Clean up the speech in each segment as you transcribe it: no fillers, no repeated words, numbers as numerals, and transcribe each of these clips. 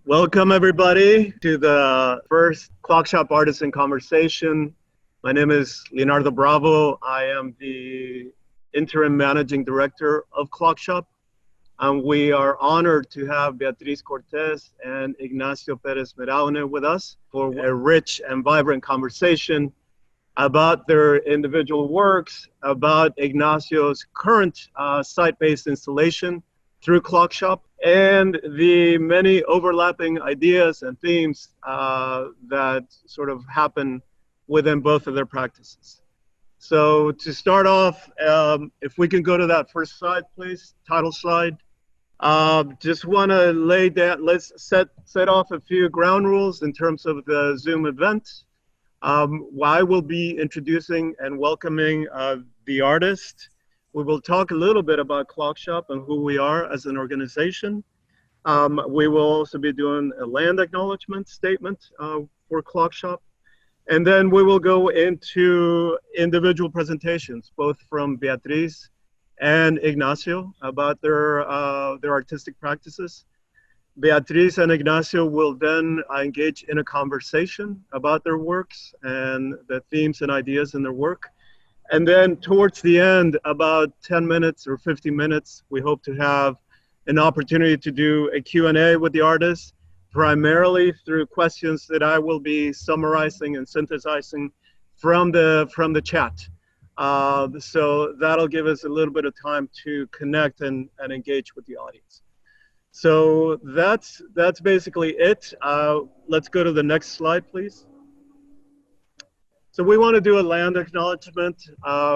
Welcome everybody to the first Clockshop Artisan Conversation. My name is Leonardo Bravo. I am the interim managing director of Clockshop. And we are honored to have Beatriz Cortez and Ignacio Perez Meruane with us for a rich and vibrant conversation about their individual works, about Ignacio's current site-based installation through Clockshop, and the many overlapping ideas and themes that sort of happen within both of their practices. So to start off, if we can go to that first slide, please, title slide. Just want to lay down, let's set off a few ground rules in terms of the Zoom event. I will be introducing and welcoming the artist. We will talk a little bit about Clockshop and who we are as an organization. We will also be doing a land acknowledgement statement for Clockshop. And then we will go into individual presentations, both from Beatriz and Ignacio about their artistic practices. Beatriz and Ignacio will then engage in a conversation about their works and the themes and ideas in their work. And then towards the end, about 10 minutes or 15 minutes, we hope to have an opportunity to do a Q&A with the artists, primarily through questions that I will be summarizing and synthesizing from the chat. So that'll give us a little bit of time to connect and engage with the audience. So that's basically it. Let's go to the next slide, please. So we want to do a land acknowledgement.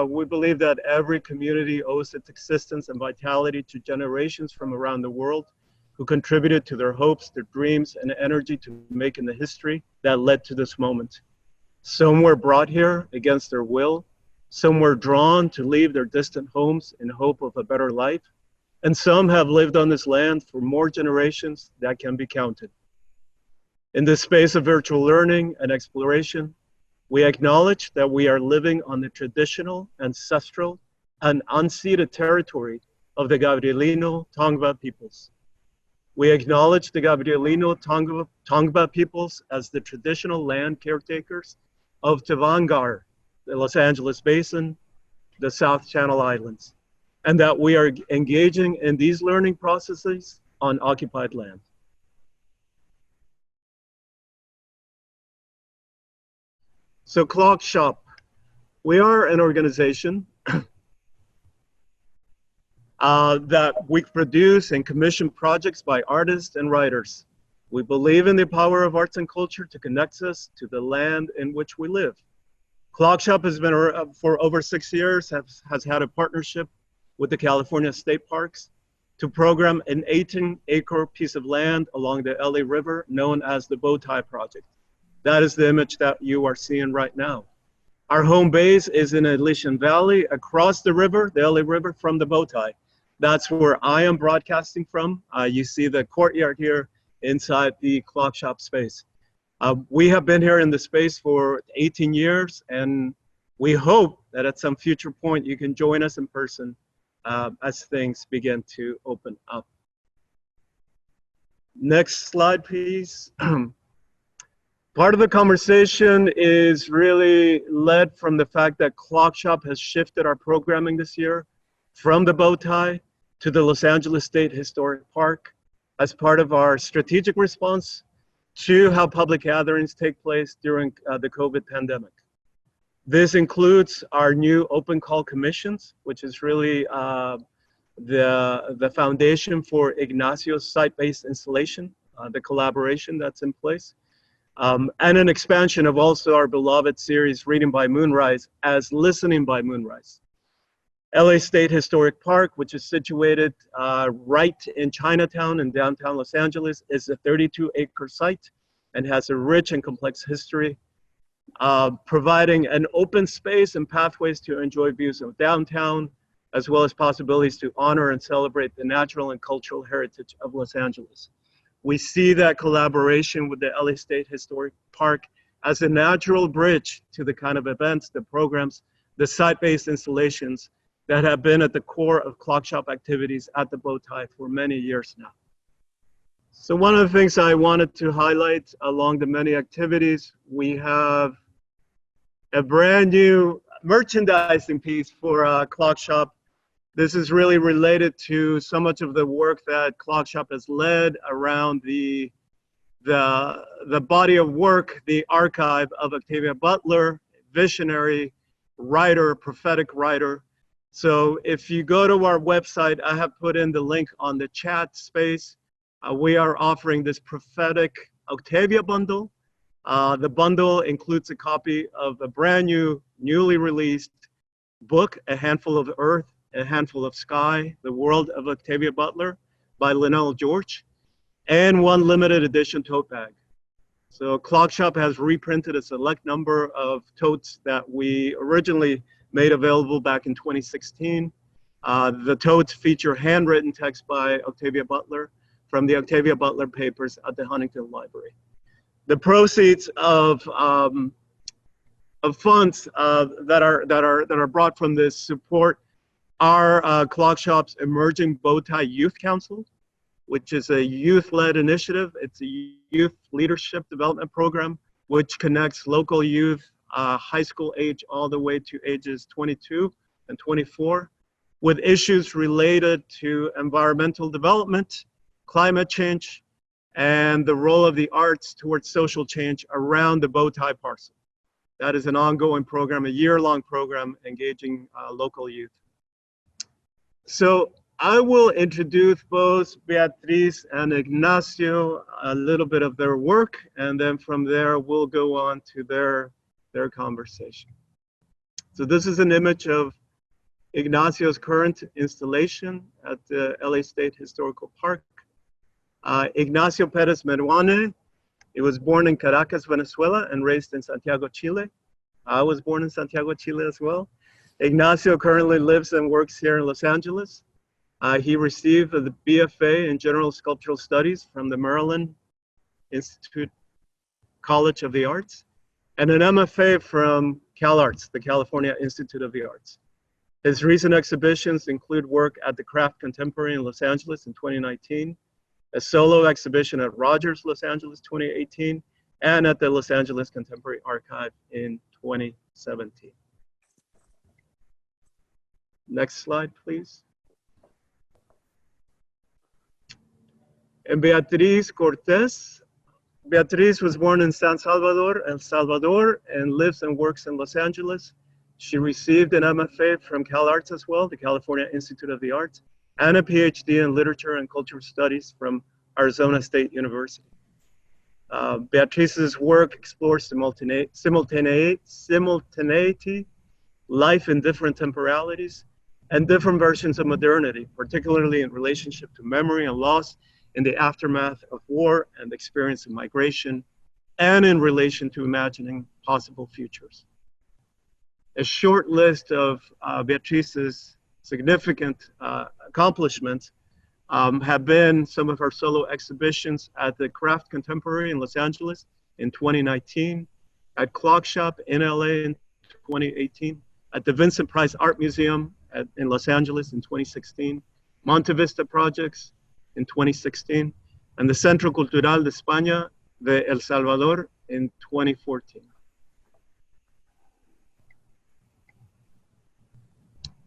We believe that every community owes its existence and vitality to generations from around the world who contributed to their hopes, their dreams, and energy to making the history that led to this moment. Some were brought here against their will. Some were drawn to leave their distant homes in hope of a better life. And some have lived on this land for more generations that can be counted. In this space of virtual learning and exploration, we acknowledge that we are living on the traditional, ancestral, and unceded territory of the Gabrielino Tongva peoples. We acknowledge the Gabrielino Tongva peoples as the traditional land caretakers of Tevangar, the Los Angeles Basin, the South Channel Islands, and that we are engaging in these learning processes on occupied land. So Clockshop, we are an organization that we produce and commission projects by artists and writers. We believe in the power of arts and culture to connect us to the land in which we live. Clockshop has been for over 6 years, has had a partnership with the California State Parks to program an 18-acre piece of land along the LA River known as the Bowtie Project. That is the image that you are seeing right now. Our home base is in Elysian Valley, across the river, the LA River, from the Bowtie. That's where I am broadcasting from. You see the courtyard here inside the Clockshop space. We have been here in the space for 18 years, and we hope that at some future point you can join us in person as things begin to open up. Next slide, please. Part of the conversation is really led from the fact that Clockshop has shifted our programming this year from the Bowtie to the Los Angeles State Historic Park as part of our strategic response to how public gatherings take place during the COVID pandemic. This includes our new open call commissions, which is really the foundation for Ignacio's site-based installation, the collaboration that's in place. And an expansion of also our beloved series, Reading by Moonrise, as Listening by Moonrise. LA State Historic Park, which is situated right in Chinatown in downtown Los Angeles, is a 32-acre site and has a rich and complex history, providing an open space and pathways to enjoy views of downtown, as well as possibilities to honor and celebrate the natural and cultural heritage of Los Angeles. We see that collaboration with the LA State Historic Park as a natural bridge to the kind of events, the programs, the site-based installations that have been at the core of Clockshop activities at the Bowtie for many years now. So one of the things I wanted to highlight along the many activities, we have a brand new merchandising piece for Clockshop. This is really related to so much of the work that Clockshop has led around the body of work, the archive of Octavia Butler, visionary writer, prophetic writer. So if you go to our website, I have put in the link on the chat space. We are offering this prophetic Octavia bundle. The bundle includes a copy of a brand new, newly released book, A Handful of Earth, A Handful of Sky, The World of Octavia Butler by Linnell George, and one limited edition tote bag. So Clockshop has reprinted a select number of totes that we originally made available back in 2016. The totes feature handwritten text by Octavia Butler from the Octavia Butler papers at the Huntington Library. The proceeds of funds that are brought from this support are Clockshop's Emerging Bowtie Youth Council, which is a youth-led initiative. It's a youth leadership development program which connects local youth, high school age all the way to ages 22 and 24, with issues related to environmental development, climate change, and the role of the arts towards social change around the Bowtie parcel. That is an ongoing program, a year-long program engaging local youth. So I will introduce both Beatriz and Ignacio, a little bit of their work, and then from there we'll go on to their conversation. So this is an image of Ignacio's current installation at the LA State Historical Park. Ignacio Perez Meruane, he was born in Caracas, Venezuela, and raised in Santiago, Chile. I was born in Santiago, Chile as well. Ignacio currently lives and works here in Los Angeles. He received the BFA in General Sculptural Studies from the Maryland Institute College of the Arts, and an MFA from CalArts, the California Institute of the Arts. His recent exhibitions include work at the Craft Contemporary in Los Angeles in 2019, a solo exhibition at Rogers Los Angeles 2018, and at the Los Angeles Contemporary Archive in 2017. Next slide, please. And Beatriz Cortez. Beatriz was born in San Salvador, El Salvador, and lives and works in Los Angeles. She received an MFA from CalArts as well, the California Institute of the Arts, and a PhD in Literature and Cultural Studies from Arizona State University. Beatriz's work explores simultaneity, life in different temporalities, and different versions of modernity, particularly in relationship to memory and loss in the aftermath of war and the experience of migration, and in relation to imagining possible futures. A short list of Beatriz's significant accomplishments have been some of her solo exhibitions at the Craft Contemporary in Los Angeles in 2019, at Clockshop in LA in 2018, at the Vincent Price Art Museum in Los Angeles in 2016, Monte Vista Projects in 2016, and the Centro Cultural de España de El Salvador in 2014.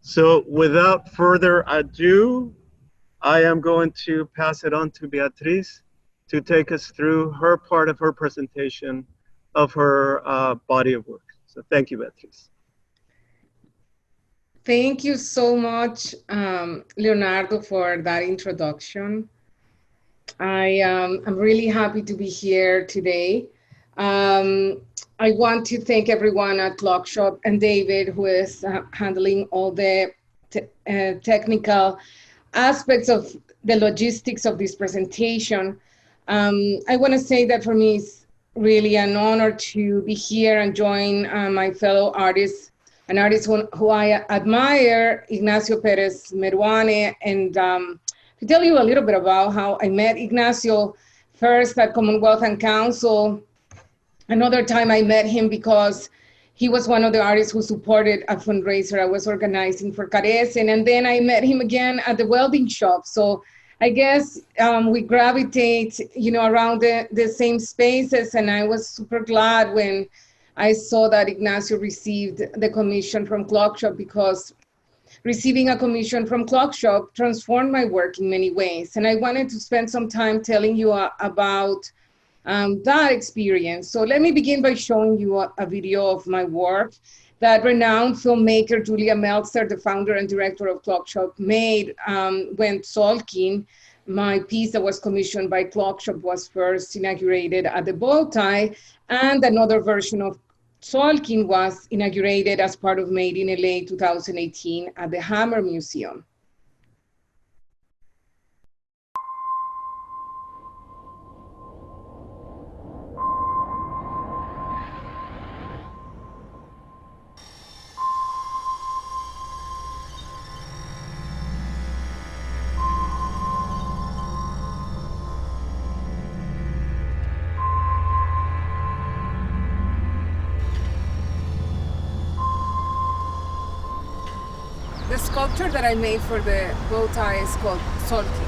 So without further ado, I am going to pass it on to Beatriz to take us through her part of her presentation of her body of work. So thank you, Beatriz. Thank you so much, Leonardo, for that introduction. I'm really happy to be here today. I want to thank everyone at Clockshop and David, who is handling all the technical aspects of the logistics of this presentation. I want to say that for me, it's really an honor to be here and join my fellow artists, an artist who I admire, Ignacio Perez Meruane, and to tell you a little bit about how I met Ignacio first at Commonwealth and Council. Another time I met him because he was one of the artists who supported a fundraiser I was organizing for Carecen. And then I met him again at the welding shop. So I guess we gravitate, around the same spaces. And I was super glad when I saw that Ignacio received the commission from Clockshop, because receiving a commission from Clockshop transformed my work in many ways. And I wanted to spend some time telling you about that experience. So let me begin by showing you a video of my work that renowned filmmaker Julia Meltzer, the founder and director of Clockshop, made when Tzolk'in, my piece that was commissioned by Clockshop, was first inaugurated at the Bowtie, and another version of Tzolk'in was inaugurated as part of Made in LA 2018 at the Hammer Museum. The sculpture that I made for the bow tie is called Tzolk'in.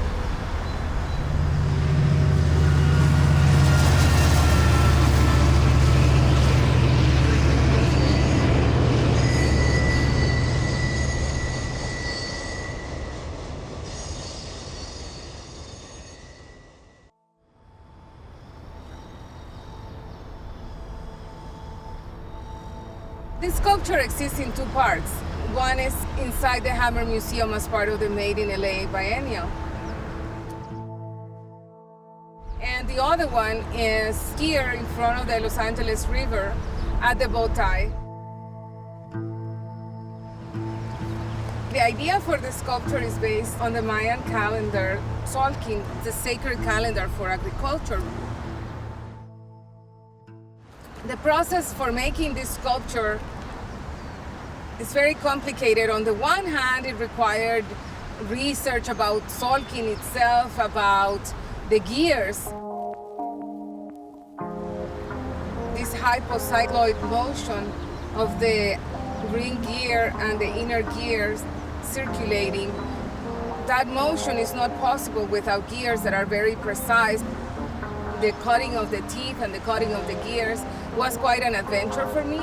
This sculpture exists in two parts. One is inside the Hammer Museum as part of the Made in LA biennial. And the other one is here in front of the Los Angeles River at the Bowtie. The idea for the sculpture is based on the Mayan calendar, Tzolk'in, the sacred calendar for agriculture. The process for making this sculpture is very complicated. On the one hand, it required research about Tzolk'in itself, about the gears. This hypocycloid motion of the ring gear and the inner gears circulating. That motion is not possible without gears that are very precise. The cutting of the teeth and the cutting of the gears was quite an adventure for me.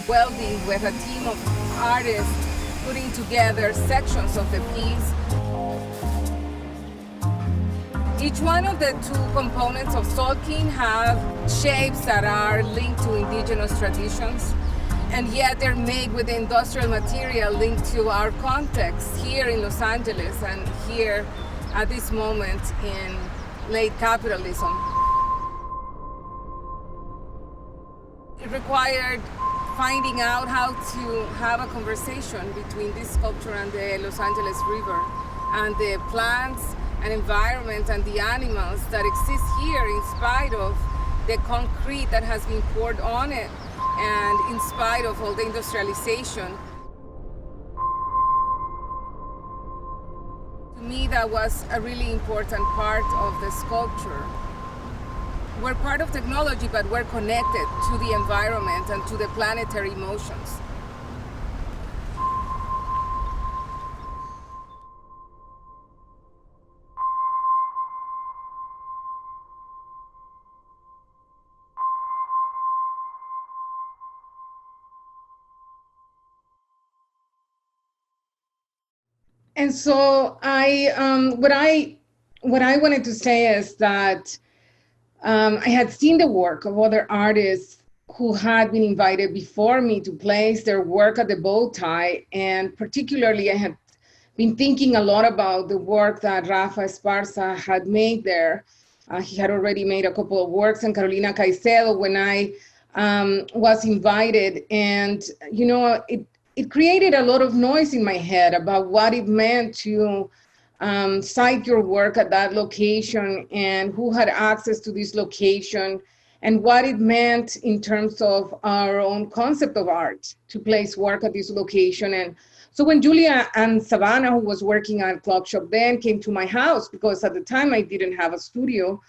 Welding with a team of artists putting together sections of the piece. Each one of the two components of Tzolk'in have shapes that are linked to indigenous traditions, and yet they're made with industrial material linked to our context here in Los Angeles and here at this moment in late capitalism. It required finding out how to have a conversation between this sculpture and the Los Angeles River and the plants and environment and the animals that exist here in spite of the concrete that has been poured on it and in spite of all the industrialization. To me, that was a really important part of the sculpture. We're part of technology, but we're connected to the environment and to the planetary motions. And so what I wanted to say is that I had seen the work of other artists who had been invited before me to place their work at the Bowtie, and particularly I had been thinking a lot about the work that Rafa Esparza had made there. He had already made a couple of works, and Carolina Caicedo when I was invited, and it created a lot of noise in my head about what it meant to cite your work at that location and who had access to this location and what it meant in terms of our own concept of art to place work at this location. And so when Julia and Savannah, who was working at Clockshop then, came to my house, because at the time I didn't have a studio,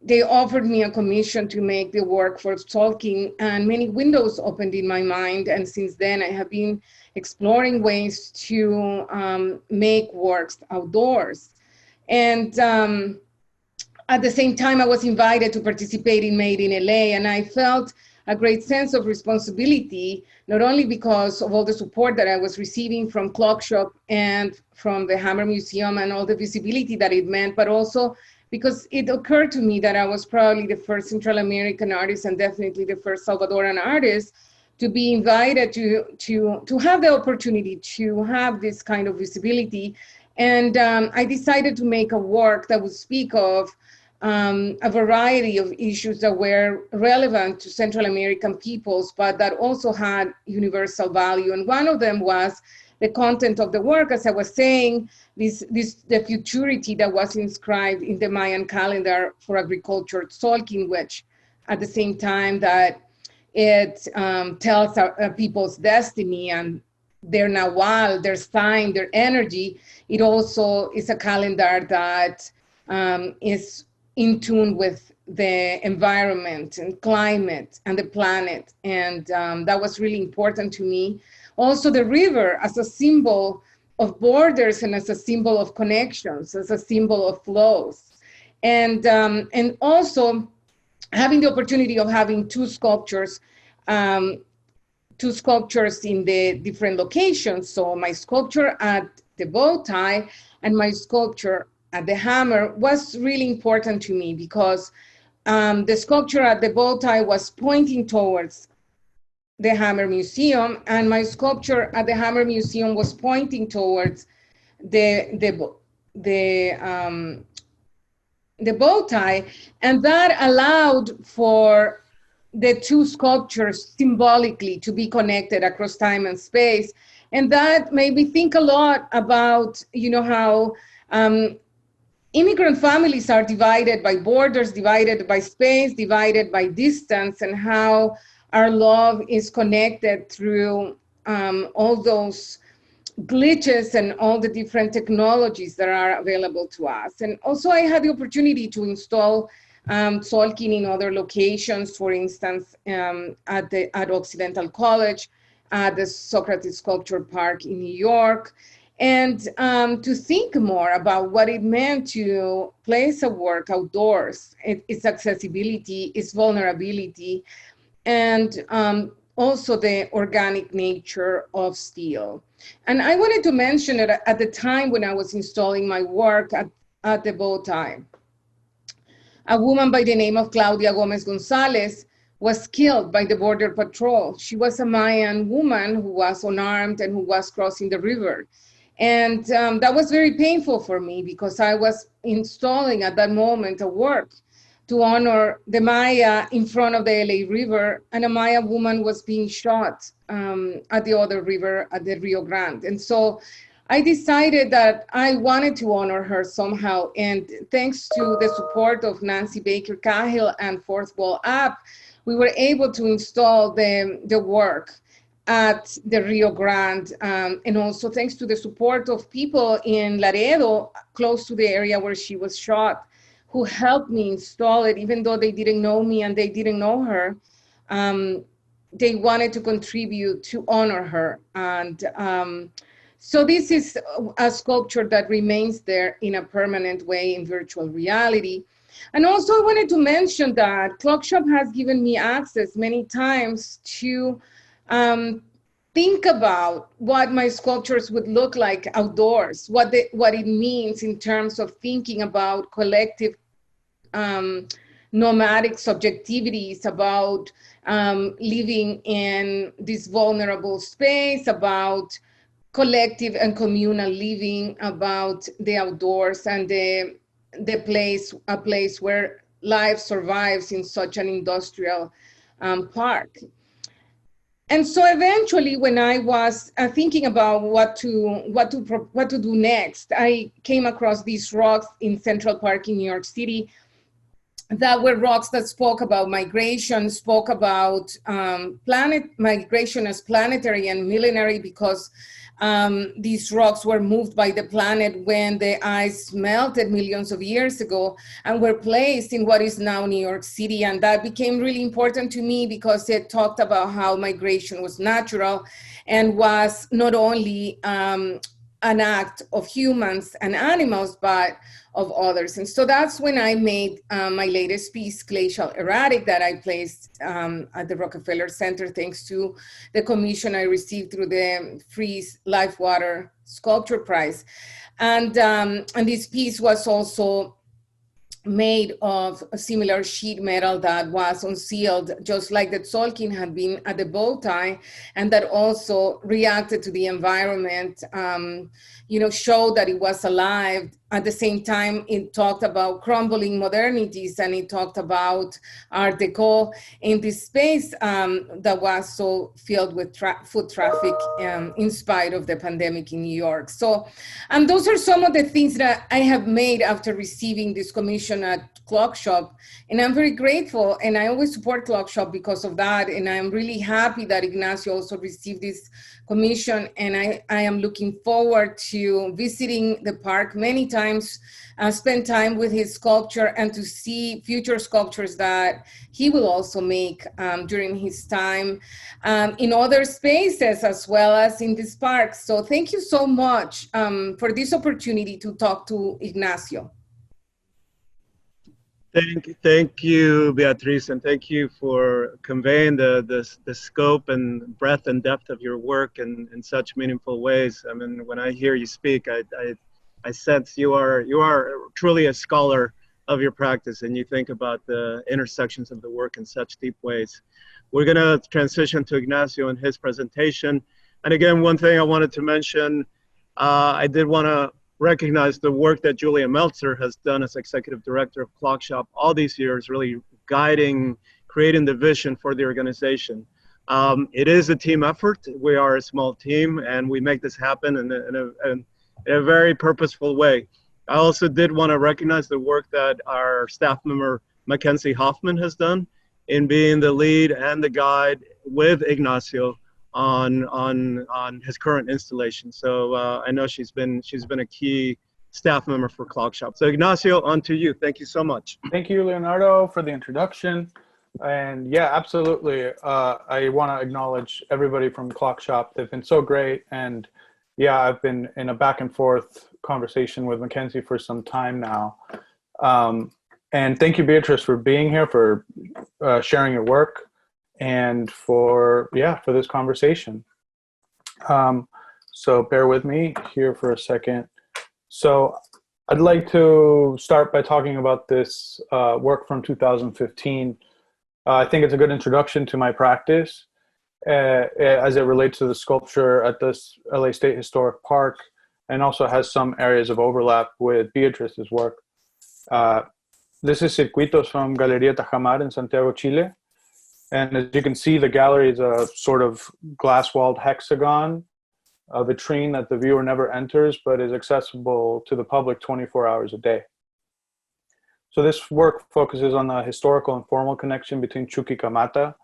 they offered me a commission to make the work for Tolkien, and many windows opened in my mind. And since then, I have been exploring ways to make works outdoors. And at the same time, I was invited to participate in Made in LA, and I felt a great sense of responsibility, not only because of all the support that I was receiving from Clockshop and from the Hammer Museum and all the visibility that it meant, but also because it occurred to me that I was probably the first Central American artist and definitely the first Salvadoran artist to be invited to have the opportunity to have this kind of visibility. And I decided to make a work that would speak of a variety of issues that were relevant to Central American peoples, but that also had universal value. And one of them was the content of the work, as I was saying, the futurity that was inscribed in the Mayan calendar for agriculture, Tzolkin, which at the same time that it tells people's destiny and their nawal, their sign, their energy, it also is a calendar that is in tune with the environment and climate and the planet. And that was really important to me. Also the river as a symbol of borders and as a symbol of connections, as a symbol of flows. And also having the opportunity of having two sculptures in the different locations. So my sculpture at the bow tie and my sculpture at the hammer was really important to me because the sculpture at the bow tie was pointing towards the Hammer Museum, and my sculpture at the Hammer Museum was pointing towards the bow tie, and that allowed for the two sculptures symbolically to be connected across time and space. And that made me think a lot about, you know, how immigrant families are divided by borders, divided by space, divided by distance, and how our love is connected through all those glitches and all the different technologies that are available to us. And also I had the opportunity to install Tzolkin in other locations, for instance, at Occidental College, at the Socrates Sculpture Park in New York, and to think more about what it meant to place a work outdoors, its accessibility, its vulnerability, and also the organic nature of steel. And I wanted to mention that at the time when I was installing my work at the bow tie, a woman by the name of Claudia Gomez Gonzalez was killed by the Border Patrol. She was a Mayan woman who was unarmed and who was crossing the river. And that was very painful for me because I was installing at that moment a work to honor the Maya in front of the LA River, and a Maya woman was being shot at the other river, at the Rio Grande. And so I decided that I wanted to honor her somehow. And thanks to the support of Nancy Baker Cahill and Fourth Wall App, we were able to install the work at the Rio Grande. And also thanks to the support of people in Laredo, close to the area where she was shot, who helped me install it, even though they didn't know me and they didn't know her. They wanted to contribute to honor her. And so this is a sculpture that remains there in a permanent way in virtual reality. And also I wanted to mention that Clockshop has given me access many times to think about what my sculptures would look like outdoors, what it means in terms of thinking about collective nomadic subjectivities, about living in this vulnerable space, about collective and communal living, about the outdoors and a place where life survives in such an industrial park. And so eventually, when I was thinking about what to do next, I came across these rocks in Central Park in New York City that were rocks that spoke about migration, spoke about migration as planetary and millenary, because These rocks were moved by the planet when the ice melted millions of years ago and were placed in what is now New York City. And that became really important to me because it talked about how migration was natural and was not only an act of humans and animals, but of others. And so that's when I made my latest piece, Glacial Erratic, that I placed at the Rockefeller Center, thanks to the commission I received through the Freeze Life Water Sculpture Prize. And this piece was also made of a similar sheet metal that was unsealed, just like the Tzolk'in had been at the bow tie, and that also reacted to the environment, showed that it was alive. At the same time, it talked about crumbling modernities, and it talked about Art Deco in this space that was so filled with foot traffic in spite of the pandemic in New York. So, and those are some of the things that I have made after receiving this commission at Clockshop. And I'm very grateful, and I always support Clockshop because of that. And I'm really happy that Ignacio also received this commission, and I am looking forward to visiting the park many times, spend time with his sculpture, and to see future sculptures that he will also make during his time in other spaces as well as in this park. So thank you so much for this opportunity to talk to Ignacio. Thank you, Beatriz, and thank you for conveying the scope and breadth and depth of your work in such meaningful ways. I mean, when I hear you speak, I sense you are truly a scholar of your practice, and you think about the intersections of the work in such deep ways. We're going to transition to Ignacio and his presentation. And again, one thing I wanted to mention, I did want to recognize the work that Julia Meltzer has done as executive director of Clockshop all these years, really guiding, creating the vision for the organization. It is a team effort. We are a small team, and we make this happen in a very purposeful way. I also did want to recognize the work that our staff member, Mackenzie Hoffman, has done in being the lead and the guide with Ignacio on his current installation. So I know she's been a key staff member for Clockshop. So Ignacio, on to you. Thank you so much. Thank you, Leonardo, for the introduction. And yeah, absolutely. I want to acknowledge everybody from Clockshop. They've been so great. And yeah, I've been in a back and forth conversation with Mackenzie for some time now. And thank you, Beatrice, for being here, for sharing your work, and for this conversation. So bear with me here for a second. So I'd like to start by talking about this work from 2015. I think it's a good introduction to my practice as it relates to the sculpture at this LA State Historic Park, and also has some areas of overlap with Beatrice's work. This is Circuitos from Galeria Tajamar in Santiago, Chile. And as you can see, the gallery is a sort of glass-walled hexagon, a vitrine that the viewer never enters, but is accessible to the public 24 hours a day. So this work focuses on the historical and formal connection between Chuquicamata,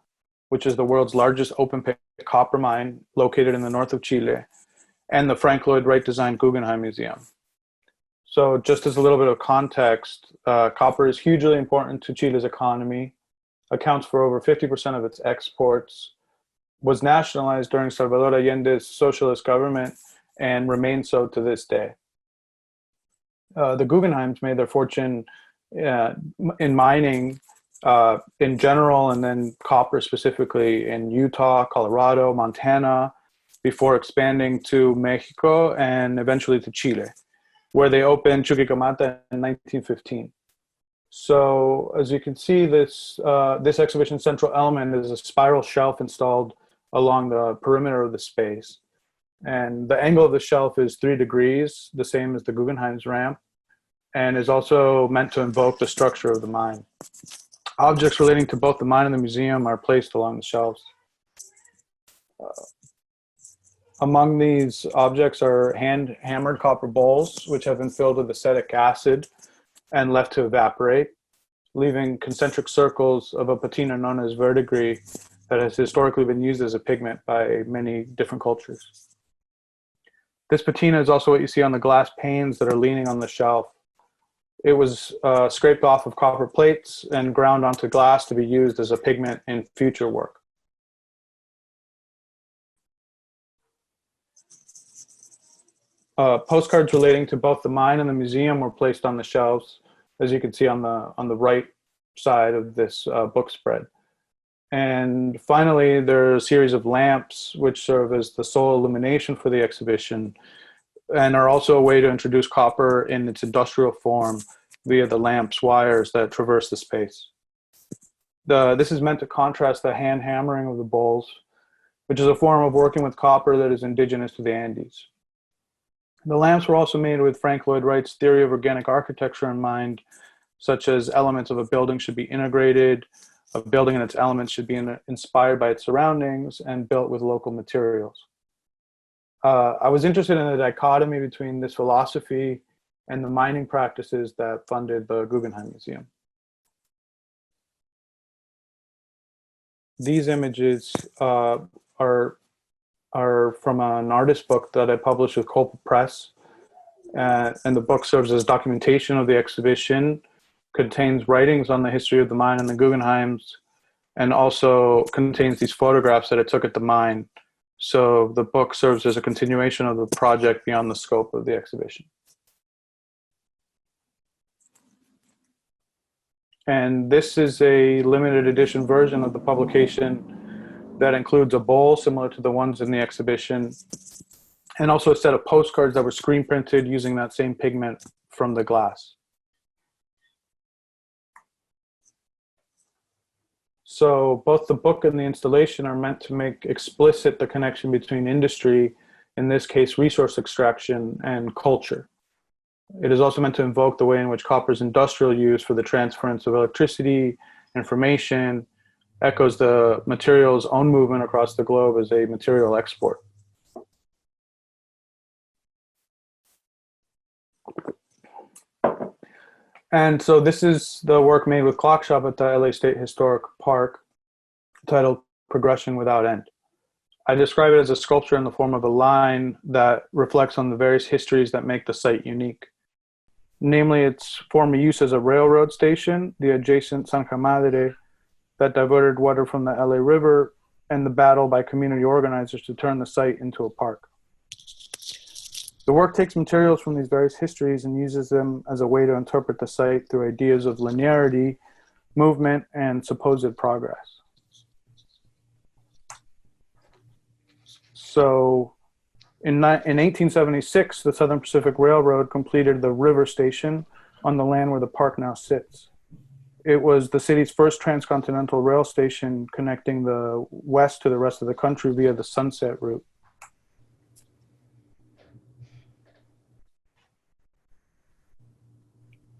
which is the world's largest open-pit copper mine located in the north of Chile, and the Frank Lloyd Wright designed Guggenheim Museum. So just as a little bit of context, copper is hugely important to Chile's economy, accounts for over 50% of its exports, was nationalized during Salvador Allende's socialist government, and remains so to this day. The Guggenheims made their fortune in mining in general, and then copper specifically in Utah, Colorado, Montana, before expanding to Mexico and eventually to Chile, where they opened Chuquicamata in 1915. So as you can see, this exhibition's central element is a spiral shelf installed along the perimeter of the space. And the angle of the shelf is 3 degrees, the same as the Guggenheim's ramp, and is also meant to invoke the structure of the mine. Objects relating to both the mine and the museum are placed along the shelves. Among these objects are hand-hammered copper bowls, which have been filled with acetic acid and left to evaporate, leaving concentric circles of a patina known as verdigris that has historically been used as a pigment by many different cultures. This patina is also what you see on the glass panes that are leaning on the shelf. It was scraped off of copper plates and ground onto glass to be used as a pigment in future work. Postcards relating to both the mine and the museum were placed on the shelves, as you can see on the right side of this book spread. And finally, there are a series of lamps which serve as the sole illumination for the exhibition and are also a way to introduce copper in its industrial form via the lamp's wires that traverse the space. This is meant to contrast the hand hammering of the bowls, which is a form of working with copper that is indigenous to the Andes. The lamps were also made with Frank Lloyd Wright's theory of organic architecture in mind, such as elements of a building should be integrated, a building and its elements should be inspired by its surroundings, and built with local materials. I was interested in the dichotomy between this philosophy and the mining practices that funded the Guggenheim Museum. These images are from an artist book that I published with Culp Press. And the book serves as documentation of the exhibition, contains writings on the history of the mine and the Guggenheims, and also contains these photographs that I took at the mine. So the book serves as a continuation of the project beyond the scope of the exhibition. And this is a limited edition version of the publication that includes a bowl similar to the ones in the exhibition, and also a set of postcards that were screen printed using that same pigment from the glass. So both the book and the installation are meant to make explicit the connection between industry, in this case resource extraction, and culture. It is also meant to invoke the way in which copper's industrial use for the transference of electricity, information, echoes the material's own movement across the globe as a material export. And so this is the work made with Clockshop at the LA State Historic Park, titled Progression Without End. I describe it as a sculpture in the form of a line that reflects on the various histories that make the site unique. Namely, its former use as a railroad station, the adjacent Zanja Madre that diverted water from the LA River, and the battle by community organizers to turn the site into a park. The work takes materials from these various histories and uses them as a way to interpret the site through ideas of linearity, movement, and supposed progress. So in 1876, the Southern Pacific Railroad completed the river station on the land where the park now sits. It was the city's first transcontinental rail station connecting the West to the rest of the country via the Sunset Route.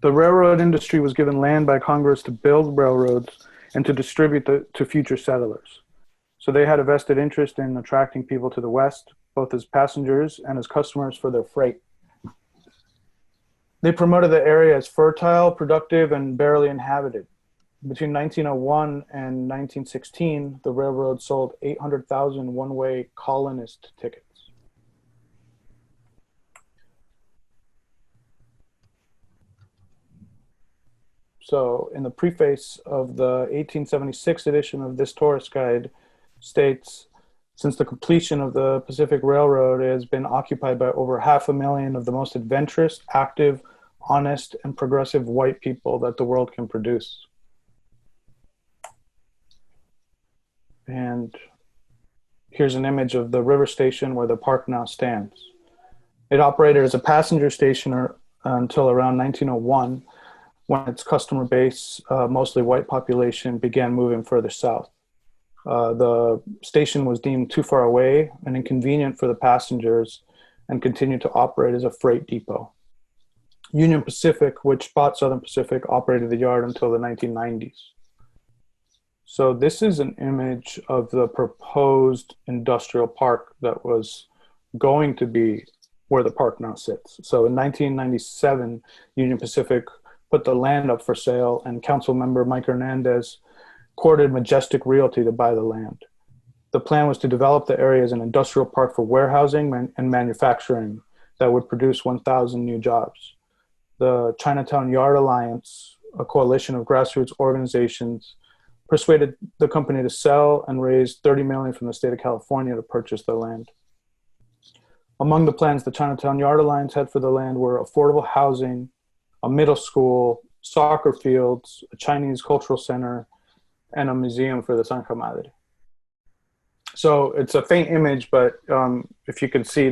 The railroad industry was given land by Congress to build railroads and to distribute to future settlers. So they had a vested interest in attracting people to the West, both as passengers and as customers for their freight. They promoted the area as fertile, productive, and barely inhabited. Between 1901 and 1916, the railroad sold 800,000 one-way colonist tickets. So in the preface of the 1876 edition of this tourist guide states, since the completion of the Pacific Railroad, it has been occupied by over 500,000 of the most adventurous, active, honest, and progressive white people that the world can produce. And here's an image of the river station where the park now stands. It operated as a passenger station until around 1901, when its customer base, mostly white population, began moving further south. The station was deemed too far away and inconvenient for the passengers and continued to operate as a freight depot. Union Pacific, which bought Southern Pacific, operated the yard until the 1990s. So this is an image of the proposed industrial park that was going to be where the park now sits. So in 1997, Union Pacific put the land up for sale, and council member Mike Hernandez courted Majestic Realty to buy the land. The plan was to develop the area as an industrial park for warehousing and manufacturing that would produce 1,000 new jobs. The Chinatown Yard Alliance, a coalition of grassroots organizations, persuaded the company to sell and raise $30 million from the state of California to purchase the land. Among the plans the Chinatown Yard Alliance had for the land were affordable housing, a middle school, soccer fields, a Chinese cultural center, and a museum for the Santa Madre. So it's a faint image, but if you can see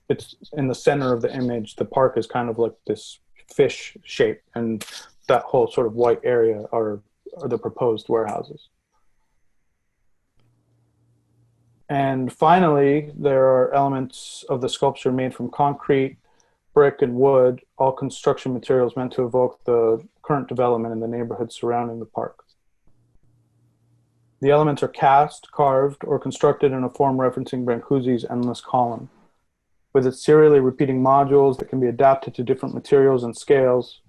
it's in the center of the image, the park is kind of like this fish shape, and that whole sort of white area are the proposed warehouses. And finally, there are elements of the sculpture made from concrete, brick, and wood, all construction materials meant to evoke the current development in the neighborhood surrounding the park. The elements are cast, carved, or constructed in a form referencing Brancusi's endless column. With its serially repeating modules that can be adapted to different materials and scales,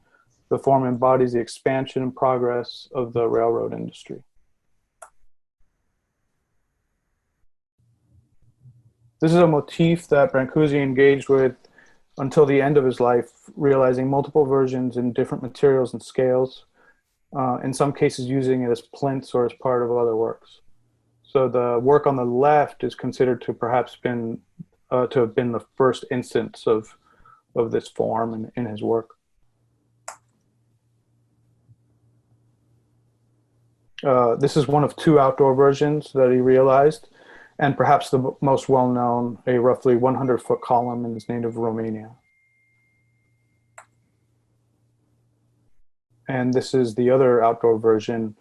the form embodies the expansion and progress of the railroad industry. This is a motif that Brancusi engaged with until the end of his life, realizing multiple versions in different materials and scales, in some cases using it as plinths or as part of other works. So the work on the left is considered to perhaps to have been the first instance of this form in his work. This is one of two outdoor versions that he realized, and perhaps the most well-known, a roughly 100-foot column in his native Romania. And this is the other outdoor version,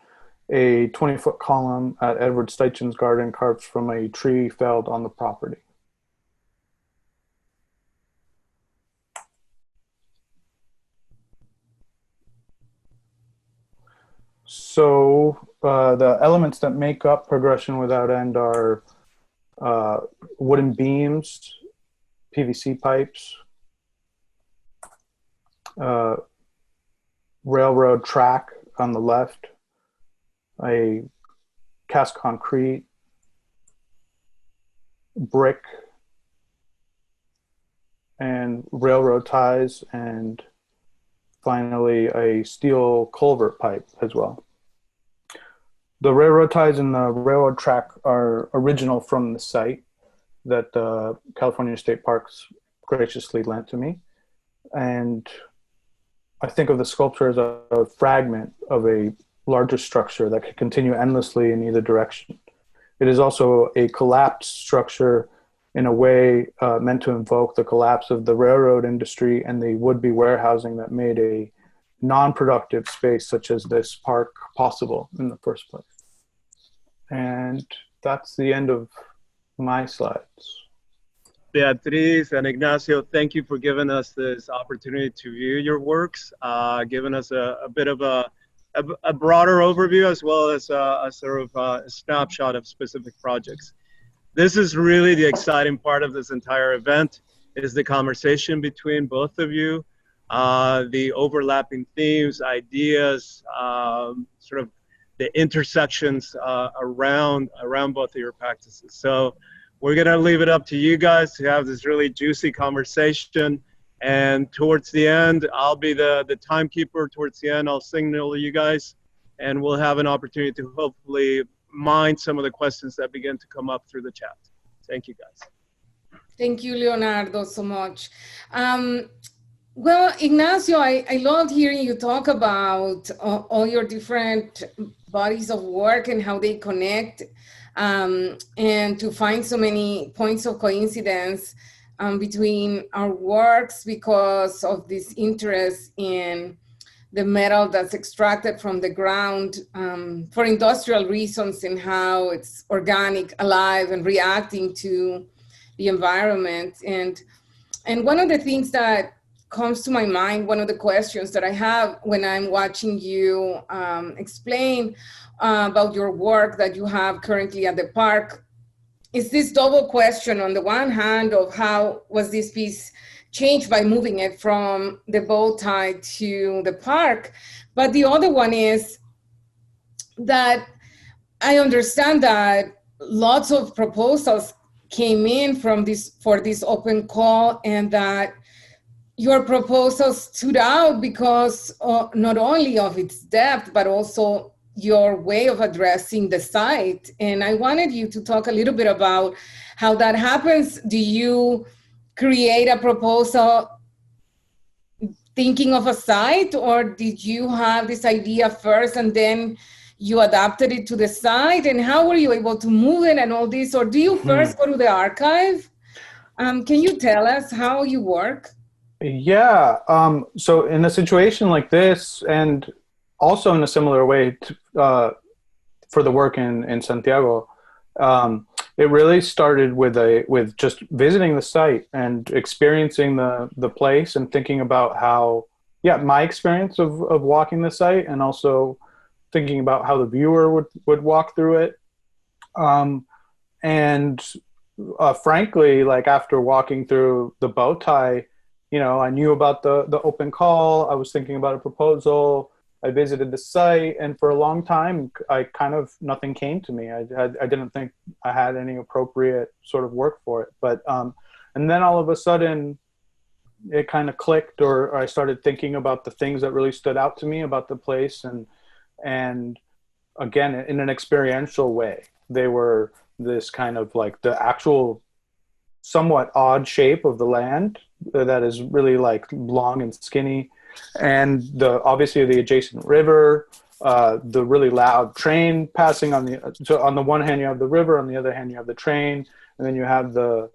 a 20-foot column at Edward Steichen's garden carved from a tree felled on the property. So the elements that make up Progression Without End are wooden beams, PVC pipes, railroad track on the left, a cast concrete, brick, and railroad ties, and finally a steel culvert pipe as well. The railroad ties and the railroad track are original from the site that California State Parks graciously lent to me. And I think of the sculpture as a fragment of a larger structure that could continue endlessly in either direction. It is also a collapsed structure in a way meant to invoke the collapse of the railroad industry and the would-be warehousing that made a non-productive space such as this park possible in the first place. And that's the end of my slides. Beatriz and Ignacio, thank you for giving us this opportunity to view your works, giving us a bit of a broader overview as well as a sort of a snapshot of specific projects. This is really the exciting part of this entire event, is the conversation between both of you, the overlapping themes, ideas, sort of the intersections around both of your practices. So we're gonna leave it up to you guys to have this really juicy conversation. And towards the end, I'll be the timekeeper. Towards the end, I'll signal you guys, and we'll have an opportunity to hopefully mine some of the questions that begin to come up through the chat. Thank you, guys. Thank you, Leonardo, so much. Well, Ignacio, I loved hearing you talk about all your different bodies of work and how they connect, and to find so many points of coincidence between our works because of this interest in the metal that's extracted from the ground for industrial reasons, and how it's organic, alive, and reacting to the environment. And one of the things that comes to my mind, one of the questions that I have when I'm watching you explain about your work that you have currently at the park, is this double question. On the one hand, of how was this piece changed by moving it from the bow tie to the park, but the other one is that I understand that lots of proposals came in for this open call, and that your proposal stood out because not only of its depth, but also your way of addressing the site. And I wanted you to talk a little bit about how that happens. Do you create a proposal thinking of a site, or did you have this idea first and then you adapted it to the site? And how were you able to move it and all this? Or do you first go to the archive? Can you tell us how you work? Yeah. So in a situation like this, and also in a similar way for the work in Santiago, it really started with just visiting the site and experiencing the place and thinking about how, my experience of walking the site, and also thinking about how the viewer would walk through it. And frankly, like after walking through the bow tie, I knew about the open call. I was thinking about a proposal. I visited the site, and for a long time, nothing came to me. I didn't think I had any appropriate sort of work for it. But and then all of a sudden, it kind of clicked, or I started thinking about the things that really stood out to me about the place, and again, in an experiential way. They were this kind of like the actual somewhat odd shape of the land that is really like long and skinny, and obviously the adjacent river, the really loud train passing on the one hand you have the river, on the other hand you have the train, and then you have the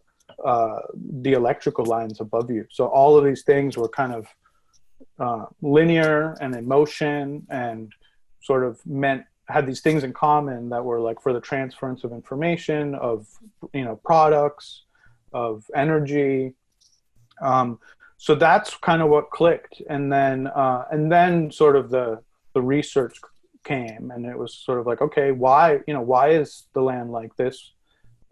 electrical lines above you. So all of these things were kind of linear and in motion, and sort of had these things in common that were like for the transference of information, of products, of energy. So that's kind of what clicked, and then sort of the research came, and it was sort of like, okay, why is the land like this?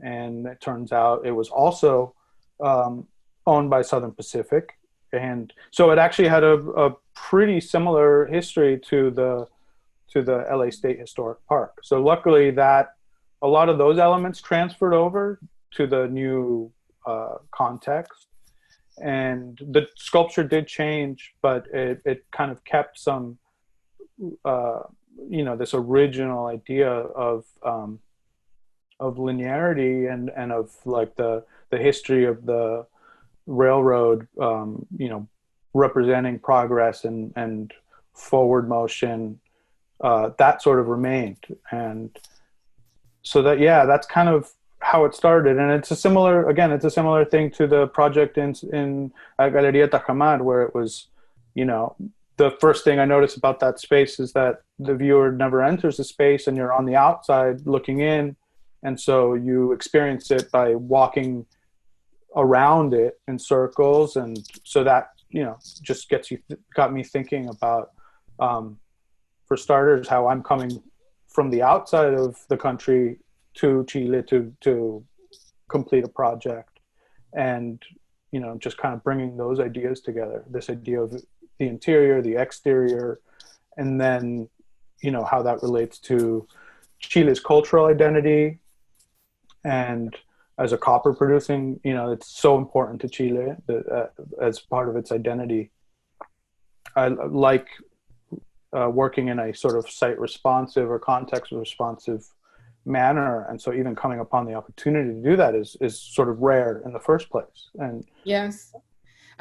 And it turns out it was also owned by Southern Pacific, and so it actually had a pretty similar history to the LA State Historic Park. So luckily that a lot of those elements transferred over to the new context, and the sculpture did change, but it kind of kept some this original idea of linearity and of like the history of the railroad, representing progress and forward motion. That sort of remained, and so that's kind of how it started. And it's a similar thing to the project in Galeria Tajamar, where it was, the first thing I noticed about that space is that the viewer never enters the space, and you're on the outside looking in, and so you experience it by walking around it in circles. And so that just got me thinking about, for starters, how I'm coming from the outside of the country to Chile to complete a project, and just kind of bringing those ideas together, this idea of the interior, the exterior, and then how that relates to Chile's cultural identity. And as a copper producing, it's so important to Chile as part of its identity. I like working in a sort of site responsive or context responsive manner, and so even coming upon the opportunity to do that is sort of rare in the first place. And yes,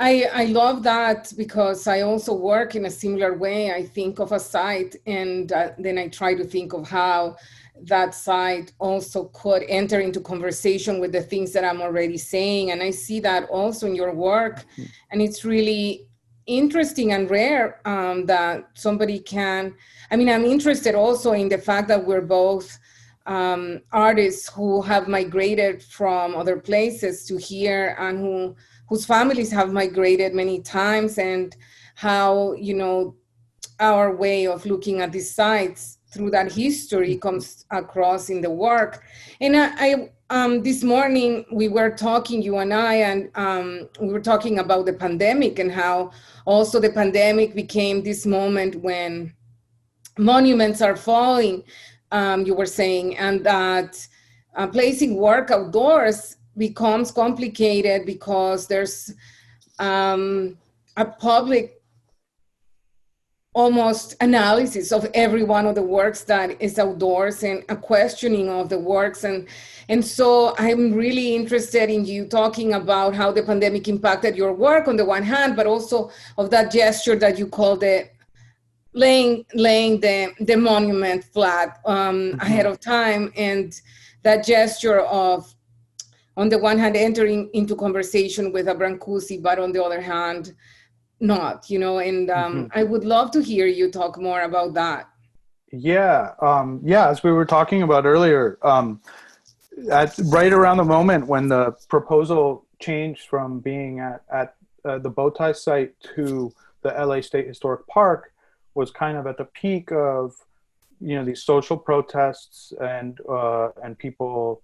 I love that, because I also work in a similar way. I think of a site, and then I try to think of how that site also could enter into conversation with the things that I'm already saying. And I see that also in your work, and it's really interesting and rare that somebody can. I'm interested also in the fact that we're both artists who have migrated from other places to here, and whose families have migrated many times, and how our way of looking at these sites through that history comes across in the work. And I this morning we were talking, you and I, and we were talking about the pandemic, and how also the pandemic became this moment when monuments are falling, you were saying, and that placing work outdoors becomes complicated because there's a public almost analysis of every one of the works that is outdoors and a questioning of the works. And so I'm really interested in you talking about how the pandemic impacted your work on the one hand, but also of that gesture that you call the laying the monument flat ahead of time, and that gesture of, on the one hand, entering into conversation with a Brancusi, but on the other hand, not, and I would love to hear you talk more about that. Yeah, as we were talking about earlier, right around the moment when the proposal changed from being at the Bowtie site to the LA State Historic Park was kind of at the peak of, these social protests and people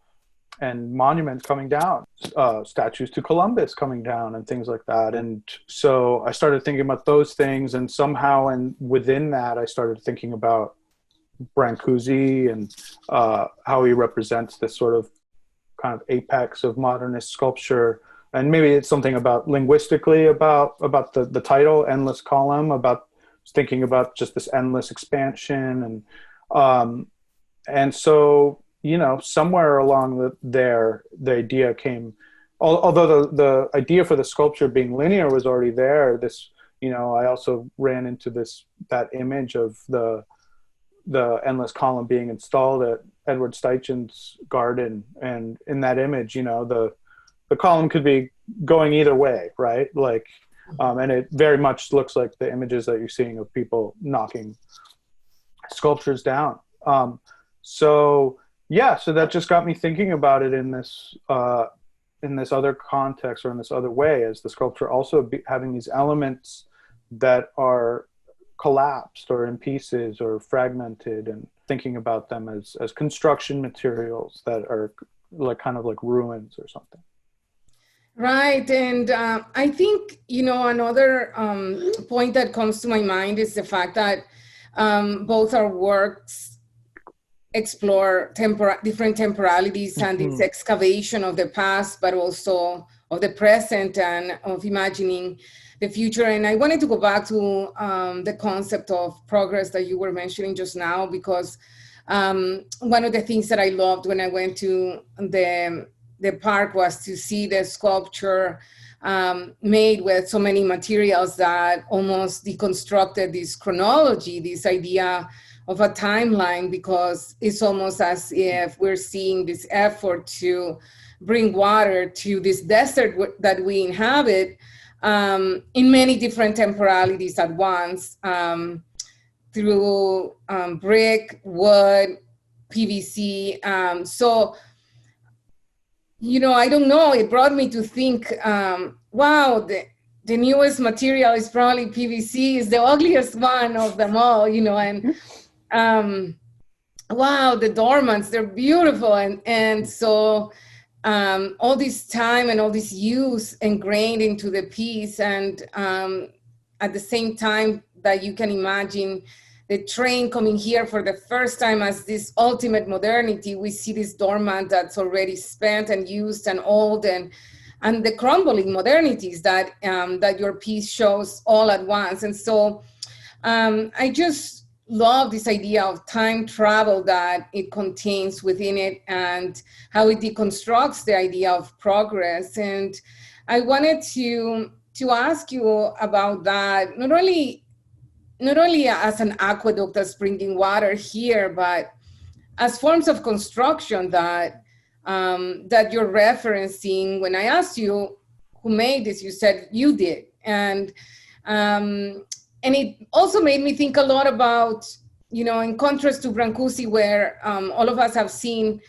and monuments coming down, statues to Columbus coming down and things like that. And so I started thinking about those things, and somehow, and within that, I started thinking about Brancusi and how he represents this sort of kind of apex of modernist sculpture. And maybe it's something about linguistically about the title, Endless Column, about thinking about just this endless expansion. And so, somewhere along the idea came, although the idea for the sculpture being linear was already there, I also ran into that image of the endless column being installed at Edward Steichen's garden. And in that image, the column could be going either way, right? Like, and it very much looks like the images that you're seeing of people knocking sculptures down. So that just got me thinking about it in this other context, or in this other way, as the sculpture also having these elements that are collapsed or in pieces or fragmented, and thinking about them as construction materials that are kind of like ruins or something. Right. And I think, another point that comes to my mind is the fact that both our works explore different temporalities and its excavation of the past, but also of the present and of imagining the future. And I wanted to go back to the concept of progress that you were mentioning just now, because one of the things that I loved when I went to the park was to see the sculpture made with so many materials that almost deconstructed this chronology, this idea of a timeline, because it's almost as if we're seeing this effort to bring water to this desert that we inhabit in many different temporalities at once, through brick, wood, PVC. I don't know, it brought me to think, wow, the newest material is probably PVC, is the ugliest one of them all, and wow, the dormants, they're beautiful. And so all this time and all this use ingrained into the piece. And at the same time that you can imagine the train coming here for the first time as this ultimate modernity, we see this dormant that's already spent and used and old, and the crumbling modernities that that your piece shows all at once. And so I just love this idea of time travel that it contains within it, and how it deconstructs the idea of progress. And I wanted to ask you about that, not only as an aqueduct that's bringing water here, but as forms of construction that that you're referencing. When I asked you who made this, you said you did. And it also made me think a lot about, in contrast to Brancusi, where all of us have seen